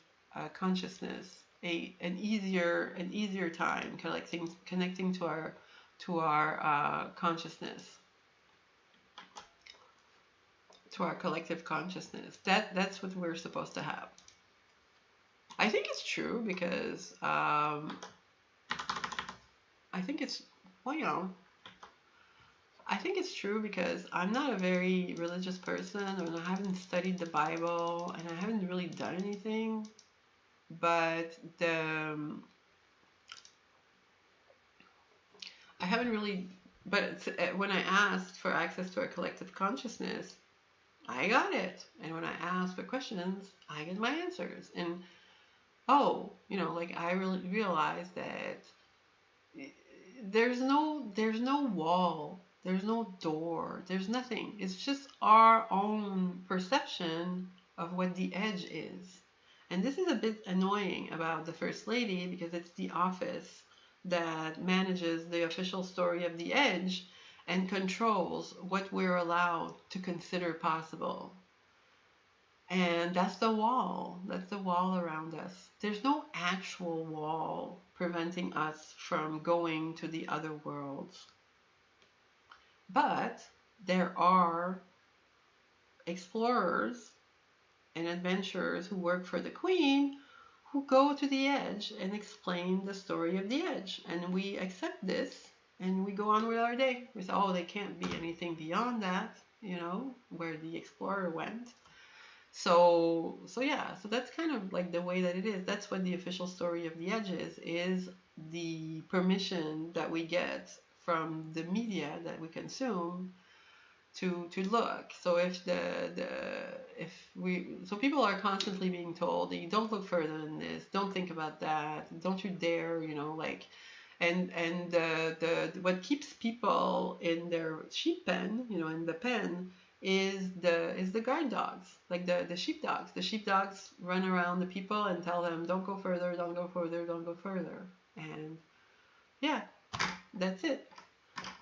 consciousness, an easier time connecting to our consciousness, to our collective consciousness. That's what we're supposed to have. I think it's true because I think it's I think it's true because I'm not a very religious person, and I haven't studied the Bible, and I haven't really done anything. But I haven't really. But when I asked for access to our collective consciousness, I got it. And when I asked for questions, I get my answers. And I really realized that there's no wall, there's no door, there's nothing. It's just our own perception of what the edge is. And this is a bit annoying about the First Lady, because it's the office that manages the official story of the edge and controls what we're allowed to consider possible. And that's the wall. That's the wall around us. There's no actual wall preventing us from going to the other worlds. But there are explorers and adventurers who work for the Queen who go to the edge and explain the story of the edge. And we accept this and we go on with our day. We say, oh, there can't be anything beyond that, where the explorer went. So that's kind of like the way that it is. That's what the official story of the edge is the permission that we get from the media that we consume to look. So so people are constantly being told, you don't look further than this, don't think about that, don't you dare, and what keeps people in their sheep pen, in the pen, is the guard dogs, like the sheepdogs. The sheepdogs run around the people and tell them, don't go further, don't go further, don't go further. And yeah, that's it.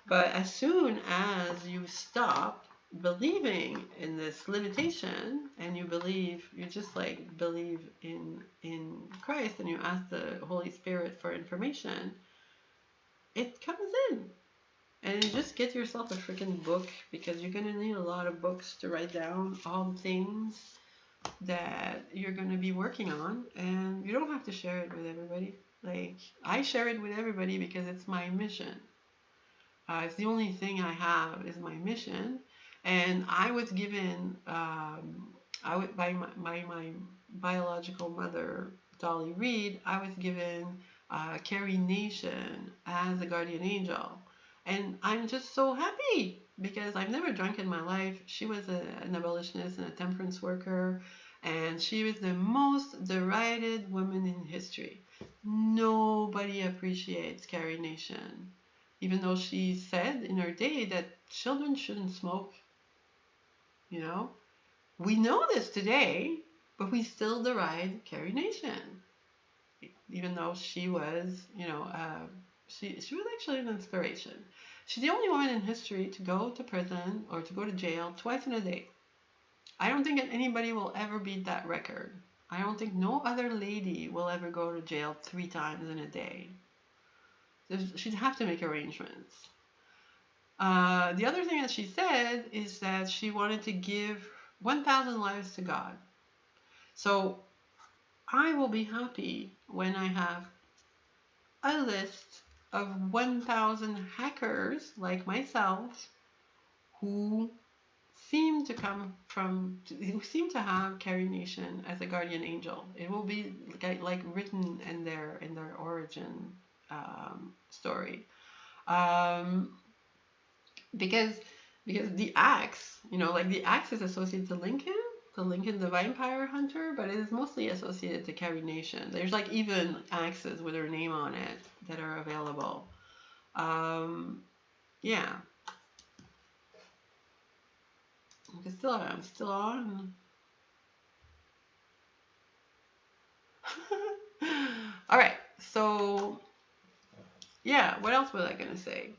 But as soon as you stop believing in this limitation and you just believe in Christ, and you ask the Holy Spirit for information, it comes in. And you just get yourself a freaking book, because you're going to need a lot of books to write down all the things that you're going to be working on. And you don't have to share it with everybody. Like, I share it with everybody because it's my mission. It's the only thing I have is my mission. And I was given, by my biological mother, Dolly Reed, I was given Carrie Nation as a guardian angel. And I'm just so happy, because I've never drunk in my life. She was an abolitionist and a temperance worker, and she was the most derided woman in history. Nobody appreciates Carrie Nation, even though she said in her day that children shouldn't smoke. We know this today, but we still deride Carrie Nation, even though she was, she was actually an inspiration. She's the only woman in history to go to prison or to go to jail twice in a day. I don't think that anybody will ever beat that record. I don't think no other lady will ever go to jail 3 times in a day. She'd have to make arrangements. The other thing that she said is that she wanted to give 1,000 lives to God. So I will be happy when I have a list of 1,000 hackers like myself who seem to have Carrie Nation as a guardian angel. It will be like written in their origin story. Um, because the axe, like the axe is associated to Lincoln the vampire hunter, but it is mostly associated to Carrie Nation. There's like even axes with her name on it that are available. Yeah, I'm still on. All right, so yeah, what else was I gonna say?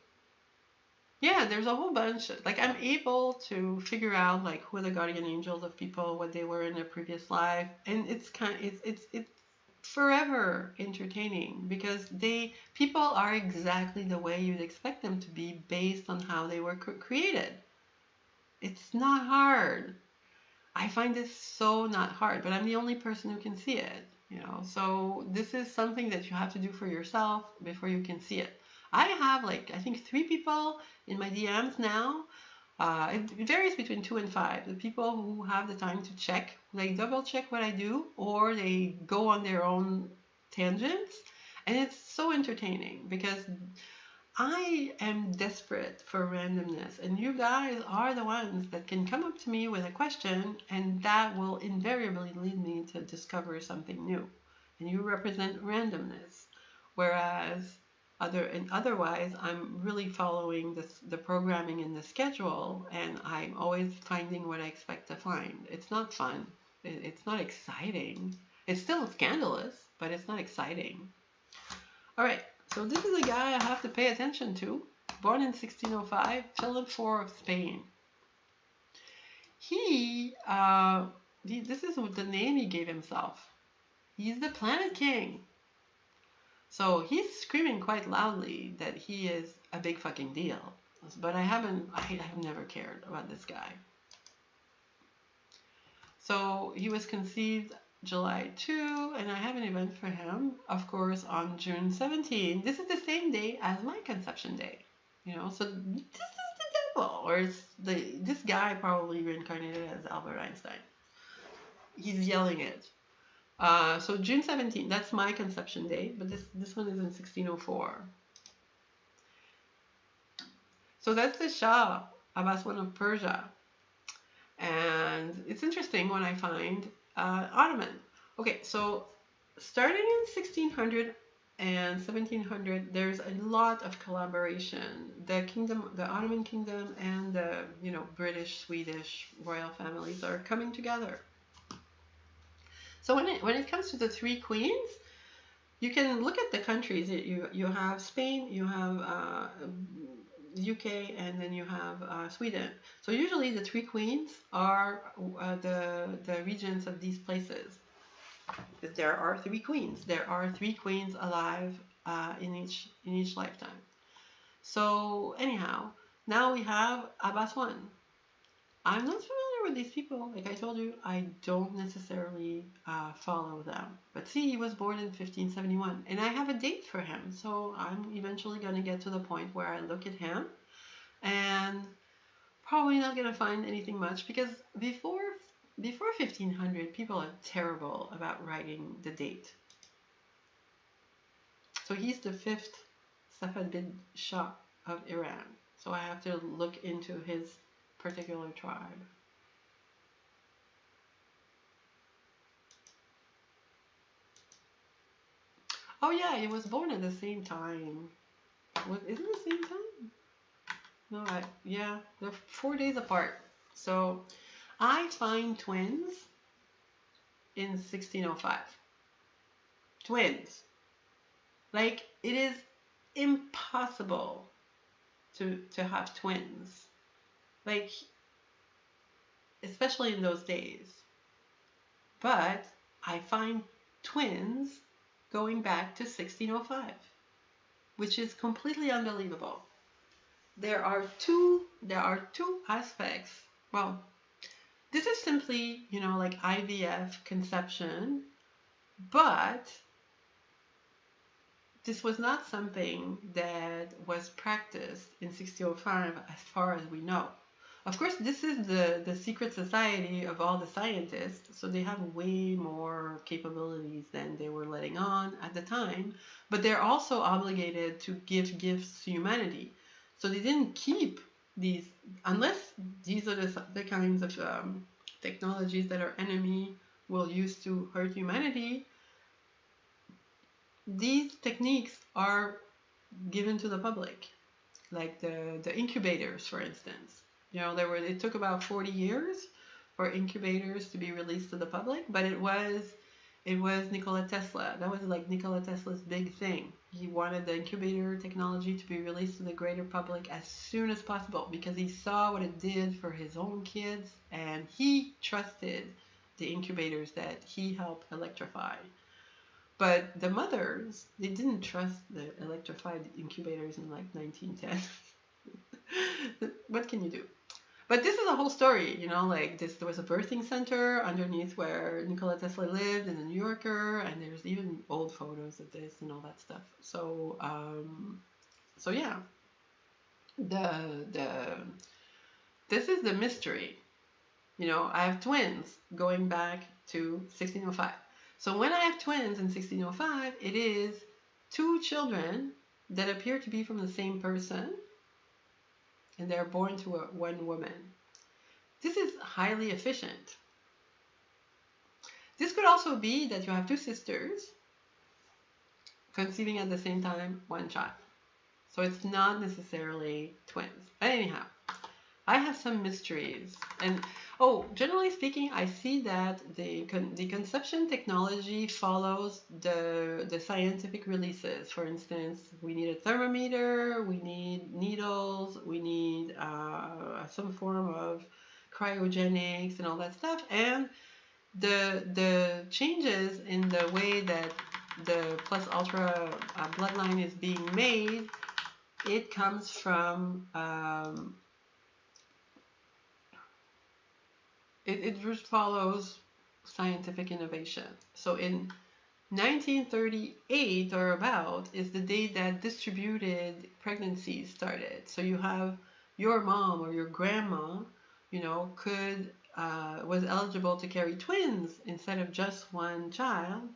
Yeah, there's a whole bunch. Like I'm able to figure out like who are the guardian angels of people, what they were in their previous life, and it's forever entertaining because people are exactly the way you'd expect them to be based on how they were created. It's not hard. I find this so not hard, but I'm the only person who can see it. So this is something that you have to do for yourself before you can see it. I have like, I think 3 people in my DMs now. It varies between 2 and 5. The people who have the time to check, they double check what I do, or they go on their own tangents. And it's so entertaining because I am desperate for randomness, and you guys are the ones that can come up to me with a question, and that will invariably lead me to discover something new. And you represent randomness, whereas otherwise, I'm really following the programming in the schedule, and I'm always finding what I expect to find. It's not fun. It's not exciting. It's still scandalous, but it's not exciting. All right, so this is a guy I have to pay attention to. Born in 1605, Philip IV of Spain. This is the name he gave himself. He's the Planet King. So he's screaming quite loudly that he is a big fucking deal. But I have never cared about this guy. So he was conceived July 2, and I have an event for him, of course, on June 17. This is the same day as my conception day. So this is the devil, or this guy probably reincarnated as Albert Einstein. He's yelling it. So June 17, that's my conception day, but this one is in 1604. So that's the Shah, Abbas I of Persia. And it's interesting when I find Ottoman. Okay, so starting in 1600 and 1700, there's a lot of collaboration. The Ottoman kingdom, and the British, Swedish royal families are coming together. So when it comes to the 3 queens, you can look at the countries. You have Spain, you have UK, and then you have Sweden. So usually the 3 queens are the regents of these places. There are 3 queens. There are 3 queens alive in each lifetime. So anyhow, now we have Abbas I. I'm not familiar with these people. Like I told you, I don't necessarily follow them. But see, he was born in 1571, and I have a date for him. So I'm eventually going to get to the point where I look at him, and probably not going to find anything much, because before 1500, people are terrible about writing the date. So he's the 5th Safavid Shah of Iran. So I have to look into his particular tribe. Oh yeah, he was born at the same time. Isn't it the same time? No, yeah, they're 4 days apart. So I find twins in 1605. Twins. Like, it is impossible to have twins. Like, especially in those days. But I find twins going back to 1605, which is completely unbelievable. There are two aspects. Well, this is simply, like IVF conception, but this was not something that was practiced in 1605 as far as we know. Of course, this is the secret society of all the scientists, so they have way more capabilities than they were letting on at the time, but they're also obligated to give gifts to humanity. So they didn't keep these, unless these are the kinds of technologies that our enemy will use to hurt humanity. These techniques are given to the public, like the incubators, for instance. You know, it took about 40 years for incubators to be released to the public, but it was Nikola Tesla. That was like Nikola Tesla's big thing. He wanted the incubator technology to be released to the greater public as soon as possible because he saw what it did for his own kids, and he trusted the incubators that he helped electrify. But the mothers, they didn't trust the electrified incubators in like 1910. What can you do? But this is a whole story, you know, like this. There was a birthing center underneath where Nikola Tesla lived in the New Yorker, and there's even old photos of this and all that stuff. So yeah, the this is the mystery. You know, I have twins going back to 1605. So when I have twins in 1605, it is two children that appear to be from the same person, and they're born to one woman. This is highly efficient. This could also be that you have two sisters conceiving at the same time one child. So it's not necessarily twins. But anyhow, I have some mysteries. And generally speaking, I see that the conception technology follows the scientific releases. For instance, we need a thermometer, we need needles, we need some form of cryogenics and all that stuff. And the changes in the way that the plus ultra bloodline is being made, it comes from it just follows scientific innovation. So in 1938 or about is the day that distributed pregnancies started. So you have your mom or your grandma, you know, was eligible to carry twins instead of just one child.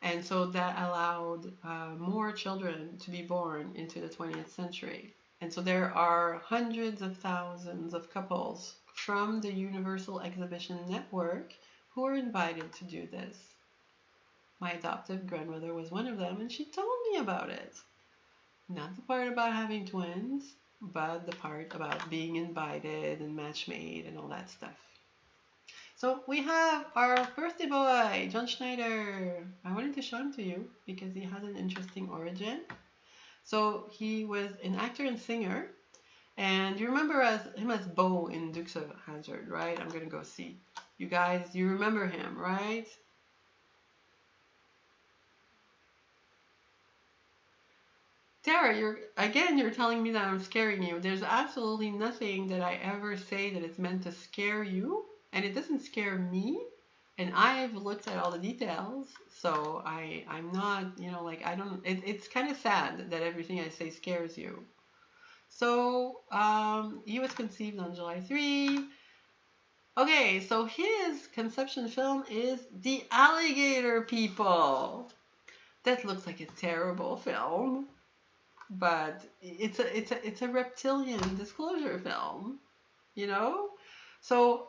And so that allowed more children to be born into the 20th century. And so there are hundreds of thousands of couples from the Universal Exhibition Network who are invited to do this. My adoptive grandmother was one of them, and she told me about it. Not the part about having twins, but the part about being invited and match made and all that stuff. So we have our birthday boy, John Schneider. I wanted to show him to you because he has an interesting origin. So he was an actor and singer. And you remember him as Bo in Dukes of Hazzard, right? I'm going to go see. You guys, you remember him, right? Tara, you're telling me that I'm scaring you. There's absolutely nothing that I ever say that it's meant to scare you. And it doesn't scare me. And I've looked at all the details. So I'm not, you know, like I don't, it's kind of sad that everything I say scares you. So he was conceived on July 3. Okay, so his conception film is The Alligator People. That looks like a terrible film, but it's a reptilian disclosure film, you know? So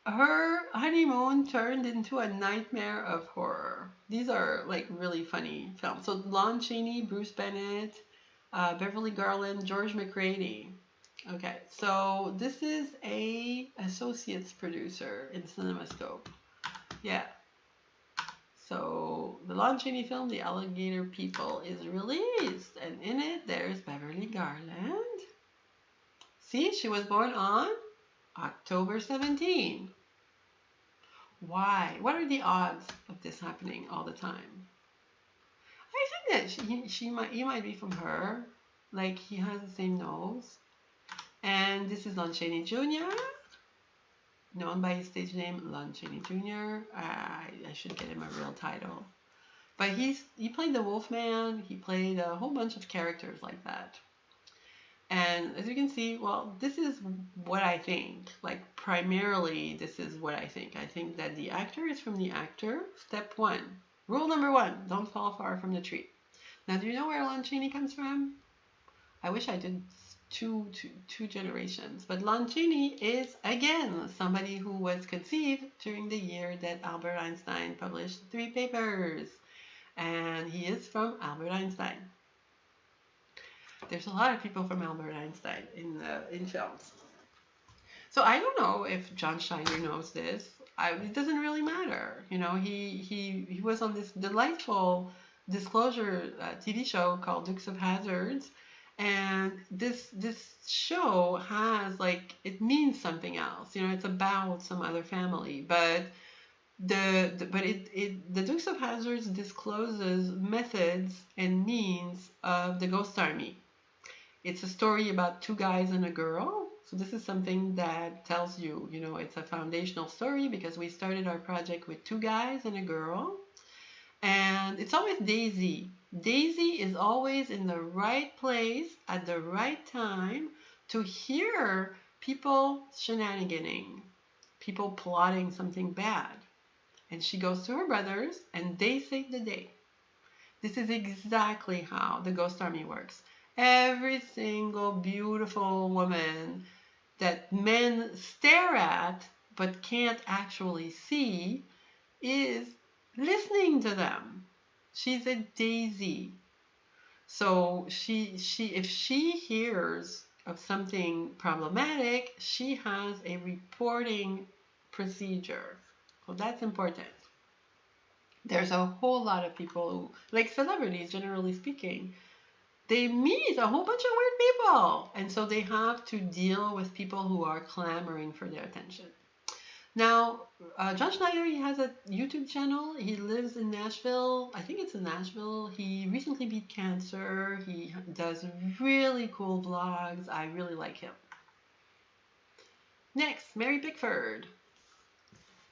her honeymoon turned into a nightmare of horror. These are like really funny films. So Lon Chaney, Bruce Bennett, Beverly Garland, George McCready. Okay, so this is a associates producer in CinemaScope. Yeah. So the Lon Chaney film, The Alligator People, is released, and in it there's Beverly Garland. See, she was born on October 17. Why? What are the odds of this happening all the time? I think that he might be from her. Like, he has the same nose. And this is Lon Chaney Jr., known by his stage name, Lon Chaney Jr. I should get him a real title. But he played the Wolfman. He played a whole bunch of characters like that. And as you can see, well, this is what I think. Like, primarily, this is what I think. I think that the actor is from the actor. Step one. Rule number one, don't fall far from the tree. Now, do you know where Lon Chaney comes from? I wish I did two generations. But Lon Chaney is, again, somebody who was conceived during the year that Albert Einstein published 3 papers. And he is from Albert Einstein. There's a lot of people from Albert Einstein in films. So I don't know if John Schneider knows this. It doesn't really matter. You know, he was on this delightful disclosure TV show called Dukes of Hazzards, and this show has, like, it means something else. You know, it's about some other family, but the Dukes of Hazzards discloses methods and means of the Ghost Army. It's a story about 2 guys and a girl. So this is something that tells you, you know, it's a foundational story because we started our project with 2 guys and a girl. And it's always Daisy. Daisy is always in the right place at the right time to hear people shenaniganing, people plotting something bad. And she goes to her brothers and they save the day. This is exactly how the Ghost Army works. Every single beautiful woman that men stare at but can't actually see is listening to them. She's a daisy. So if she hears of something problematic, she has a reporting procedure. So that's important. There's a whole lot of people who, like celebrities, generally speaking, they meet a whole bunch of weird people. And so they have to deal with people who are clamoring for their attention. Now, John Schneider, he has a YouTube channel. He lives in Nashville. I think it's in Nashville. He recently beat cancer. He does really cool vlogs. I really like him. Next, Mary Pickford,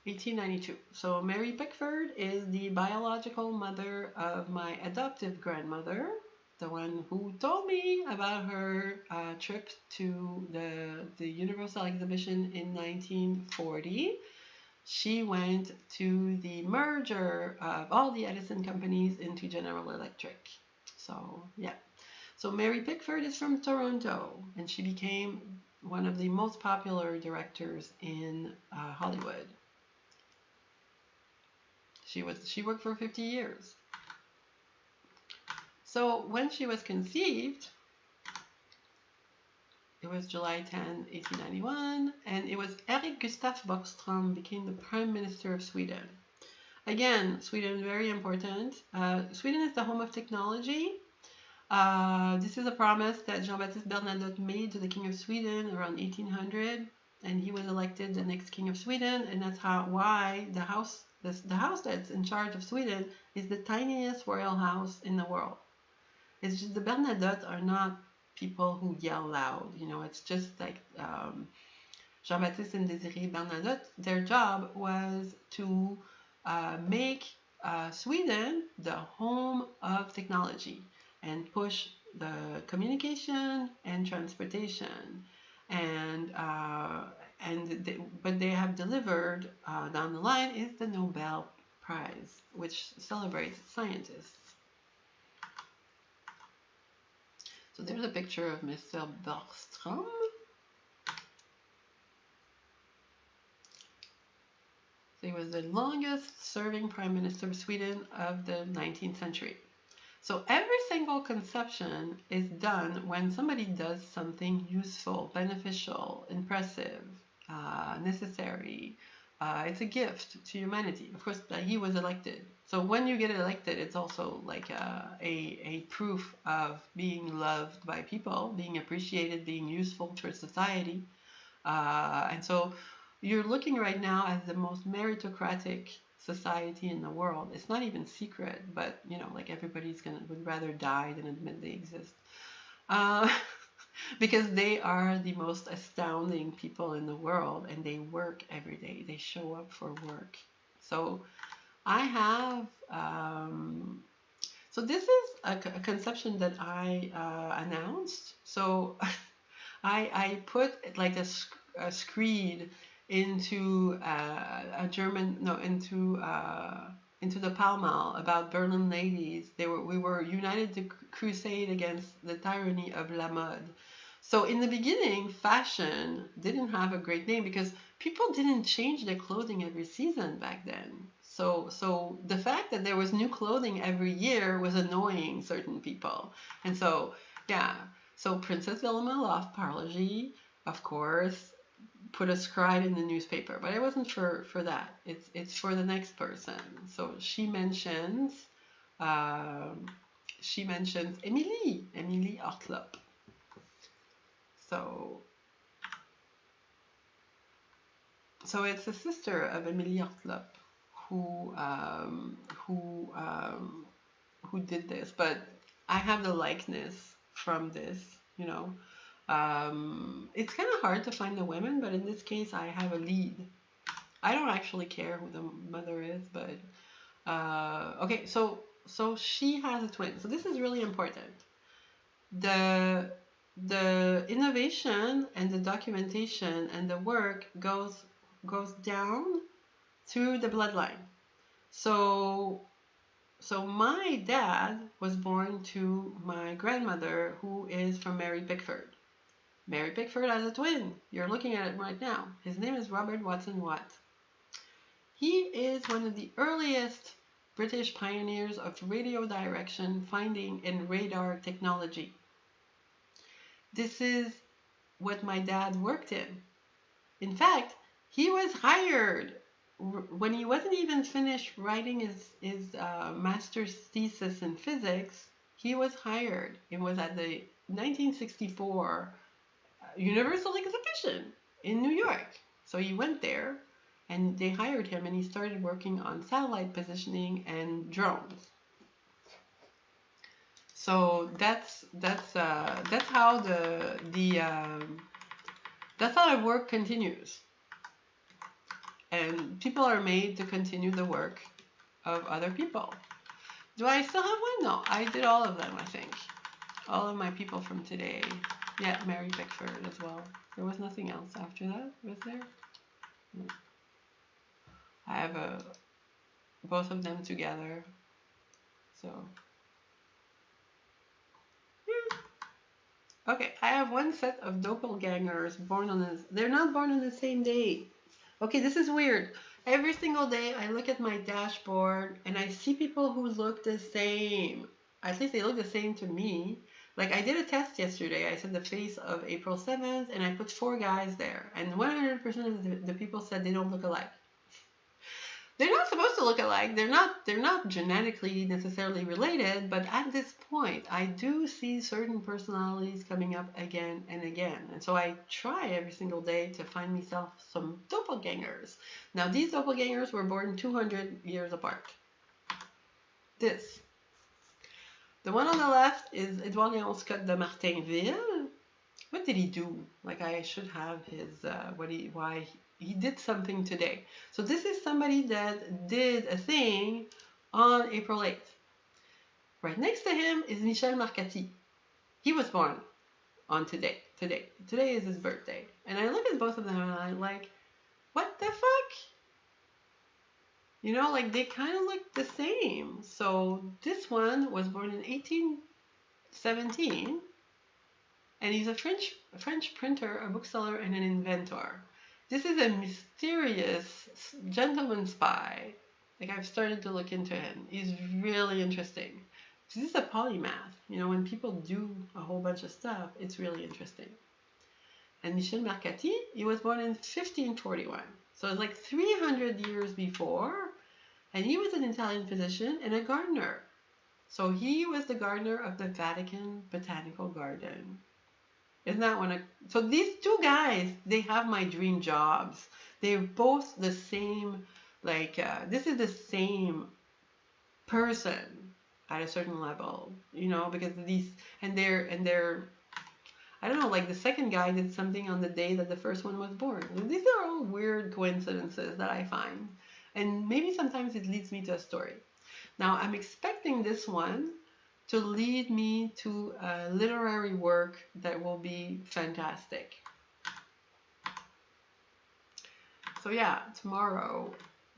1892. So Mary Pickford is the biological mother of my adoptive grandmother, the one who told me about her trip to the Universal Exhibition in 1940. She went to the merger of all the Edison companies into General Electric. So, yeah. So Mary Pickford is from Toronto, and she became one of the most popular directors in Hollywood. She worked for 50 years. So when she was conceived, it was July 10, 1891, and it was Erik Gustaf Bockström became the Prime Minister of Sweden. Again, Sweden, very important. Sweden is the home of technology. This is a promise that Jean-Baptiste Bernadotte made to the King of Sweden around 1800, and he was elected the next King of Sweden, and that's why the house that's in charge of Sweden is the tiniest royal house in the world. It's just the Bernadotte are not people who yell loud. You know, it's just like Jean-Baptiste and Désirée Bernadotte, their job was to make Sweden the home of technology and push the communication and transportation. And what they have delivered down the line is the Nobel Prize, which celebrates scientists. So there's a picture of Mr. Bockström. So he was the longest serving Prime Minister of Sweden of the 19th century. So every single conception is done when somebody does something useful, beneficial, impressive, necessary. It's a gift to humanity. Of course, he was elected. So when you get elected, it's also like a proof of being loved by people, being appreciated, being useful for society. And so you're looking right now at the most meritocratic society in the world. It's not even secret, but you know, like everybody's would rather die than admit they exist. Because they are the most astounding people in the world, and they work every day. They show up for work. So I have So this is a conception that I announced. So I put like a screed into a German no into the Pall Mall about Berlin ladies. We were united to crusade against the tyranny of la mode. So in the beginning, fashion didn't have a great name because people didn't change their clothing every season back then. So the fact that there was new clothing every year was annoying certain people. And so yeah, so Princess Wilhelmina of Parlogy, of course, put a scribe in the newspaper, but it wasn't for that. It's for the next person. So um, she mentions Emily Ortlop. So it's a sister of Emily Ortlop who um, who um, who did this, but I have the likeness from this, you know. It's kind of hard to find the women, but in this case, I have a lead. I don't actually care who the mother is, but okay. So she has a twin. So this is really important. The innovation and the documentation and the work goes down through the bloodline. So my dad was born to my grandmother, who is from Mary Pickford. Mary Pickford has a twin. You're looking at it right now. His name is Robert Watson Watt. He is one of the earliest British pioneers of radio direction finding and radar technology. This is what my dad worked in. In fact, he was hired when he wasn't even finished writing his master's thesis in physics. He was hired. It was at the 1964 Universal Exhibition in New York. So he went there and they hired him and he started working on satellite positioning and drones. So that's how that's how the work continues. And people are made to continue the work of other people. Do I still have one? No, I did all of them, I think. All of my people from today. Yeah, Mary Pickford as well. There was nothing else after that, was there? No. I have both of them together. So, yeah. Okay, I have one set of doppelgangers born on this. They're not born on the same day. Okay, this is weird. Every single day I look at my dashboard and I see people who look the same. At least they look the same to me. Like I did a test yesterday. I said the face of April 7th and I put 4 guys there. And 100% of the people said they don't look alike. They're not supposed to look alike. They're not genetically necessarily related, but at this point, I do see certain personalities coming up again and again. And so I try every single day to find myself some doppelgangers. Now, these doppelgangers were born 200 years apart. The one on the left is Edouard Léon Scott de Martinville. What did he do? Like I should have his why he did something today. So this is somebody that did a thing on April 8th. Right next to him is Michel Marcati. He was born on today. Today is his birthday. And I look at both of them and I'm like, what the fuck? You know, like they kind of look the same. So this one was born in 1817. And he's a French printer, a bookseller, and an inventor. This is a mysterious gentleman spy. Like I've started to look into him. He's really interesting. This is a polymath. You know, when people do a whole bunch of stuff, it's really interesting. And Michel Marcati, he was born in 1541. So it's like 300 years before. And he was an Italian physician and a gardener. So he was the gardener of the Vatican Botanical Garden. Isn't that one? So these 2 guys, they have my dream jobs. They're both the same, like, this is the same person at a certain level, you know, because they're, I don't know, like the second guy did something on the day that the first one was born. These are all weird coincidences that I find. And maybe sometimes it leads me to a story. Now, I'm expecting this one to lead me to a literary work that will be fantastic. So yeah, tomorrow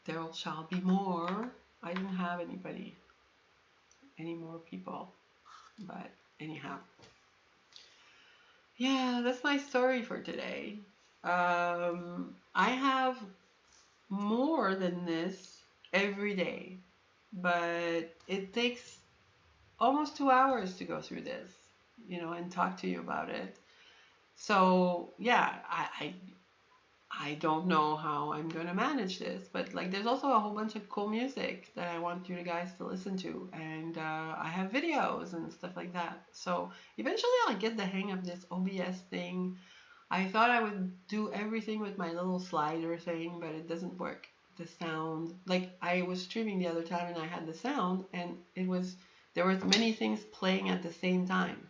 there shall be more. I didn't have any more people, but anyhow. Yeah, that's my story for today. I have more than this every day, but it takes almost 2 hours to go through this, and talk to you about it. So yeah, I don't know how I'm gonna manage this, but like there's also a whole bunch of cool music that I want you guys to listen to, and I have videos and stuff like that. So eventually I'll get the hang of this OBS thing. I thought I would do everything with my little slider thing, but it doesn't work. The sound, like I was streaming the other time and I had the sound, and there was many things playing at the same time.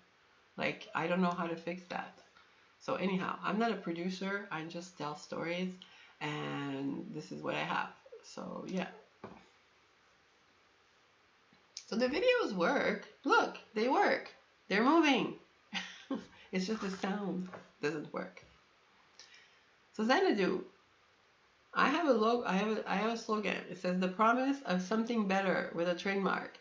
Like I don't know how to fix that. So anyhow, I'm not a producer. I just tell stories, and this is what I have. So yeah. So the videos work. Look, they work. They're moving. It's just the sound doesn't work. So Xanadu, I have a slogan. It says the promise of something better with a trademark.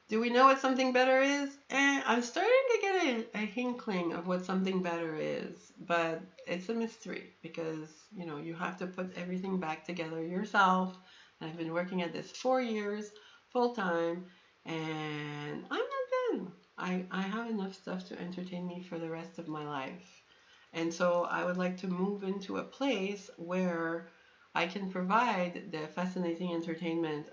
Do we know what something better is? I'm starting to get a inkling of what something better is, but it's a mystery because, you have to put everything back together yourself. And I've been working at this 4 years full time, and I'm not done. I have enough stuff to entertain me for the rest of my life. And so I would like to move into a place where I can provide the fascinating entertainment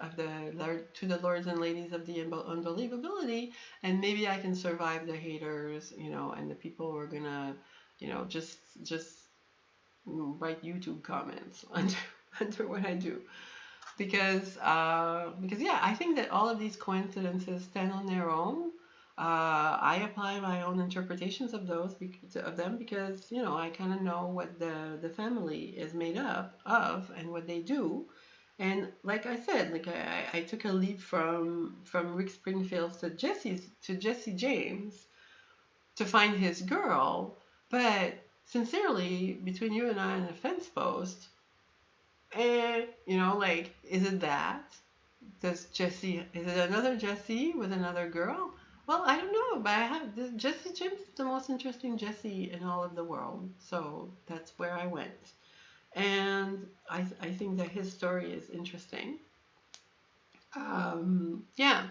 to the lords and ladies of the unbelievability, and maybe I can survive the haters, and the people who are gonna, just write YouTube comments under what I do, because yeah, I think that all of these coincidences stand on their own. I apply my own interpretations of them because I kind of know what the family is made up of and what they do, and like I said, like I took a leap from Rick Springfield to Jesse James to find his girl, but sincerely, between you and I and a fence post, like, is it that? Is it another Jesse with another girl? Well, I don't know, but Jesse James is the most interesting Jesse in all of the world, so that's where I went. And I think that his story is interesting. Yeah.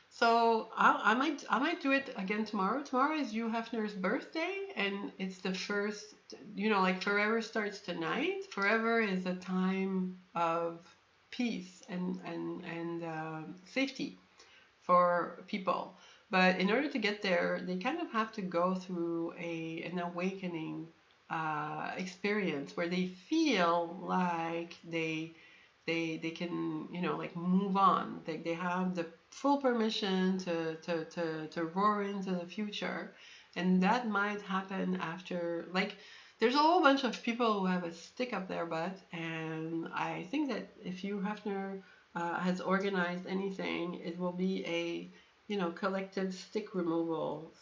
So I might do it again tomorrow. Tomorrow is Hugh Hefner's birthday, and it's the first. Like forever starts tonight. Forever is a time of peace and safety for people. But in order to get there, they kind of have to go through an awakening experience where they feel like they can like move on. They have the full permission to roar into the future, and that might happen after, like, there's a whole bunch of people who have a stick up their butt, and I think that if Hugh Hefner has organized anything, it will be a collective stick removal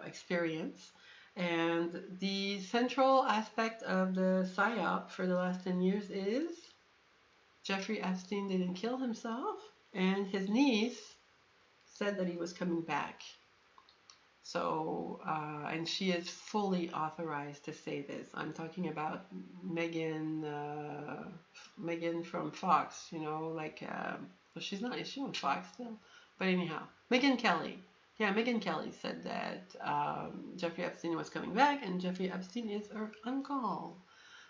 experience. And the central aspect of the PSYOP for the last 10 years is Jeffrey Epstein didn't kill himself, and his niece said that he was coming back. So, and she is fully authorized to say this. I'm talking about Megan from Fox, well, she's not, is she on Fox still? But anyhow, Megyn Kelly. Yeah, Megyn Kelly said that Jeffrey Epstein was coming back, and Jeffrey Epstein is her uncle.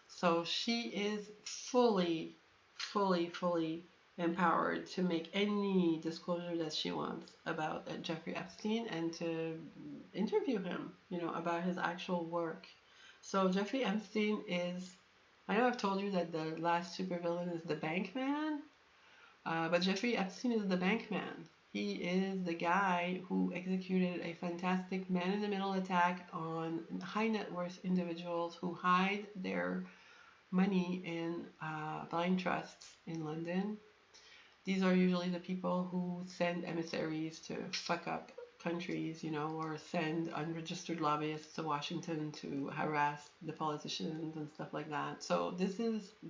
So she is fully empowered to make any disclosure that she wants about Jeffrey Epstein and to interview him, about his actual work. So Jeffrey Epstein is, I know I've told you that the last supervillain is the bank man, but Jeffrey Epstein is the bank man. He is the guy who executed a fantastic man-in-the-middle attack on high net worth individuals who hide their money in blind trusts in London. These are usually the people who send emissaries to fuck up countries, or send unregistered lobbyists to Washington to harass the politicians and stuff like that. So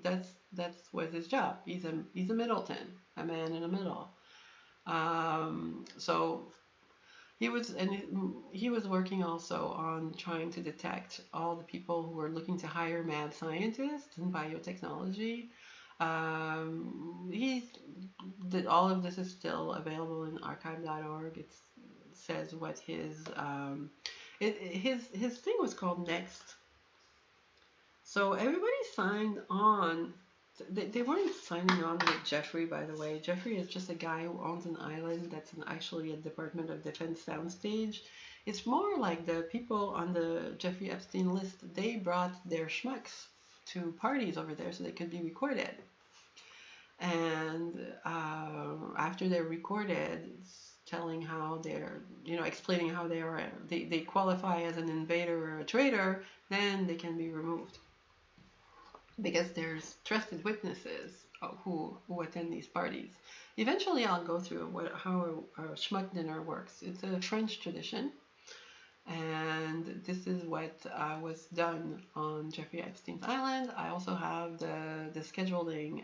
that's what his job. He's a middleton, a man in the middle. So he was working also on trying to detect all the people who were looking to hire mad scientists in biotechnology. He's all of this is still available in archive.org. It says what his thing was called Next. So everybody signed on. They weren't signing on with Jeffrey, by the way. Jeffrey is just a guy who owns an island that's actually a Department of Defense soundstage. It's more like the people on the Jeffrey Epstein list, they brought their schmucks to parties over there so they could be recorded. And after they're recorded, telling how they're, explaining how they qualify as an invader or a traitor, then they can be removed. Because there's trusted witnesses who attend these parties. Eventually, I'll go through how a schmuck dinner works. It's a French tradition, and this is what was done on Jeffrey Epstein's island. I also have the scheduling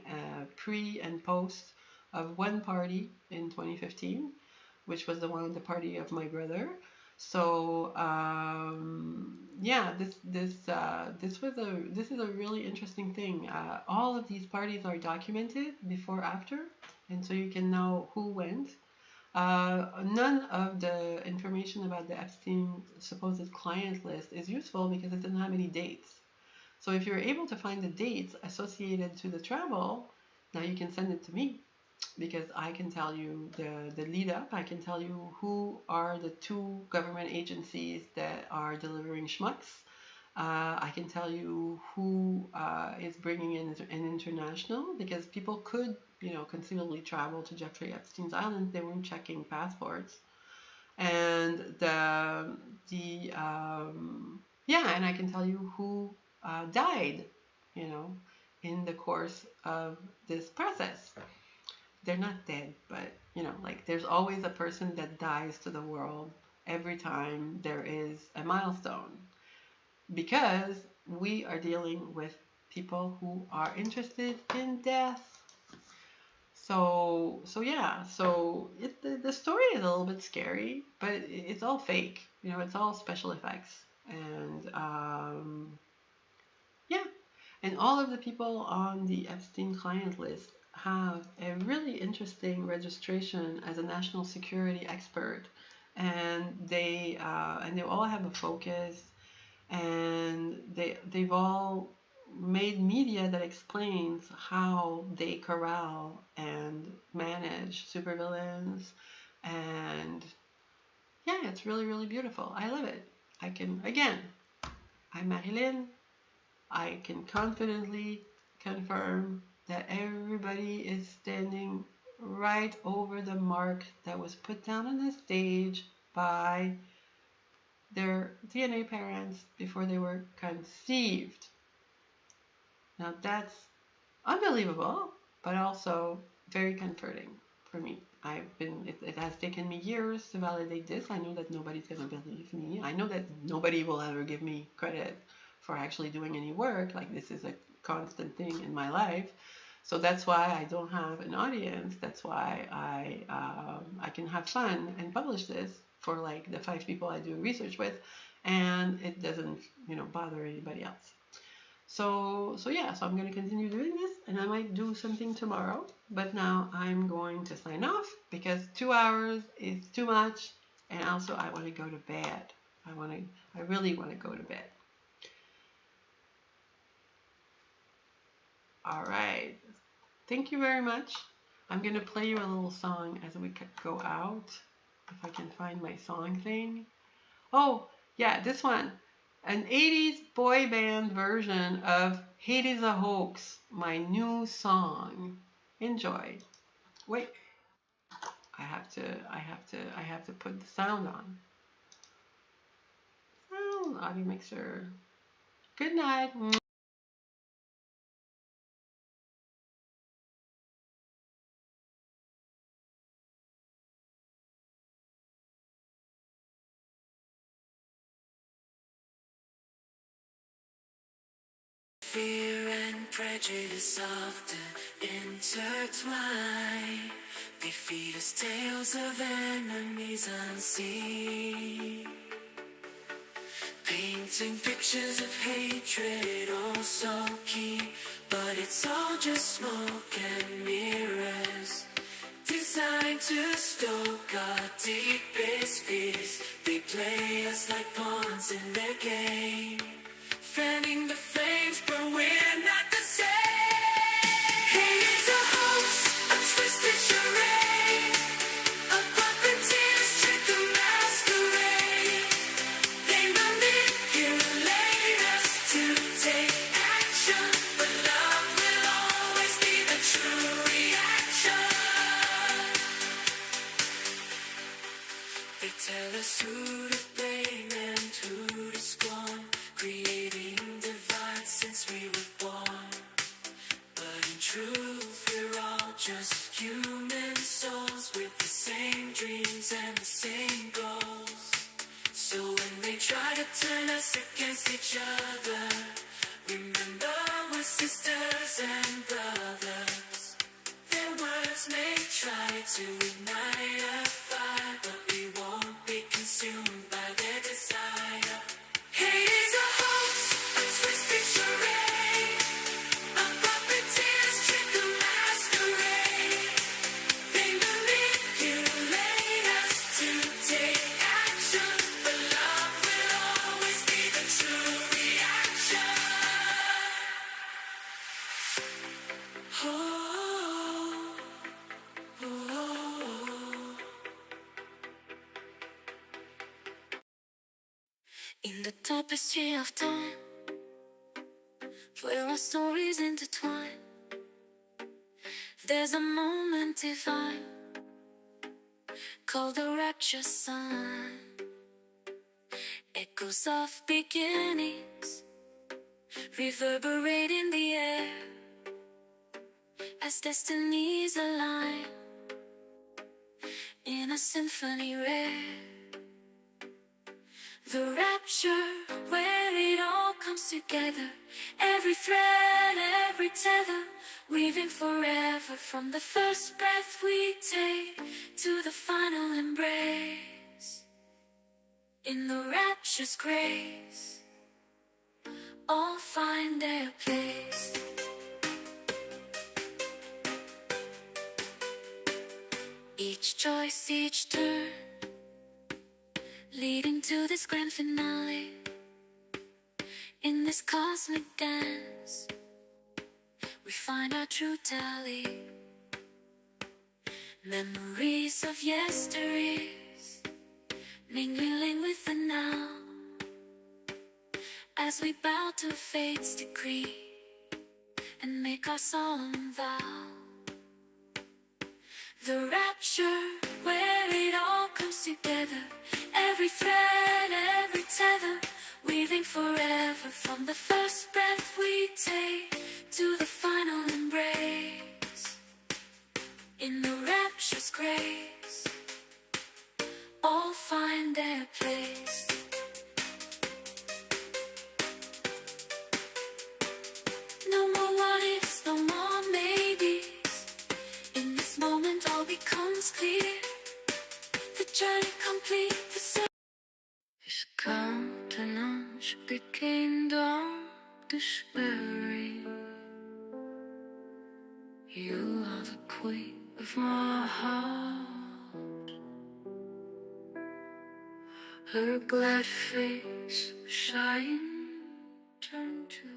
pre and post of one party in 2015, which was the party of my brother. So yeah, this is a really interesting thing. All of these parties are documented before, after, and so you can know who went. None of the information about the Epstein supposed client list is useful because it doesn't have any dates. So if you're able to find the dates associated to the travel, now you can send it to me, because I can tell you the lead up. I can tell you who are the two government agencies that are delivering schmucks. I can tell you who is bringing in an international, because people could, conceivably travel to Jeffrey Epstein's island. They weren't checking passports. And yeah, and I can tell you who died, in the course of this process. They're not dead, but like there's always a person that dies to the world every time there is a milestone, because we are dealing with people who are interested in death. So yeah, so the story is a little bit scary, but it's all fake. It's all special effects, and yeah, and all of the people on the Epstein client list have a really interesting registration as a national security expert, and they all have a focus, and they've all made media that explains how they corral and manage supervillains, and yeah, it's really, really beautiful. I love it. I'm Marilyn. I can confidently confirm that everybody is standing right over the mark that was put down on the stage by their DNA parents before they were conceived. Now that's unbelievable, but also very comforting for me. It has taken me years to validate this. I know that nobody's going to believe me. I know that nobody will ever give me credit for actually doing any work. Like, this is a constant thing in my life. So that's why I don't have an audience. That's why I can have fun and publish this for like the 5 people I do research with, and it doesn't bother anybody else. So yeah, so I'm going to continue doing this, and I might do something tomorrow, but now I'm going to sign off because 2 hours is too much, and also I want to go to bed. I really want to go to bed. All right. Thank you very much. I'm going to play you a little song as we go out, if I can find my song thing. Oh, yeah, this one. An 80s boy band version of Hate is a Hoax, my new song. Enjoy. Wait. I have to put the sound on. Sound, audio mixer. Good night. fear and prejudice often intertwine. They feed us tales of enemies unseen, painting pictures of hatred oh so keen. But it's all just smoke and mirrors, designed to stoke our deepest fears. They play us like pawns in their game, fanning the flames, but we're not the same. Hate is a hoax, a twisted charade, a puppeteer's trick, a masquerade. They manipulate us to take action, but love will always be the true reaction. They tell us who to blame and who to scorn, creating divides since we were born. But in truth, we're all just human souls with the same dreams and the same goals. So when they try to turn us against each other, remember we're sisters and brothers. Their words may try to ignite a fire, but we won't be consumed by their desire. Hate is a hoax, a twisted charade, a puppeteer's trick, a masquerade. They manipulate us to take action, but love will always be the true reaction. Oh, oh, oh, oh. In the tapestry of time, where our stories intertwine, there's a moment divine called the rapture sign. Echoes of beginnings reverberate in the air as destinies align in a symphony rare. The rapture, where it all comes together, every thread, every tether, weaving forever from the first breath we take to the final embrace. In the rapture's grace, all find their place. Each choice, each turn, leading to this grand finale. In this cosmic dance, we find our true tally. Memories of yesteryears, mingling with the now, as we bow to fate's decree and make our solemn vow. The rapture, where it all comes together, every thread, every tether, weaving forever from the first breath we take to the final embrace. In the rapture's grace, all find their place. No more what ifs, no more maybes. In this moment all becomes clear, the journey complete, the is countenance the kingdom despairing. You are the queen of my heart. Her glad face shine, turn to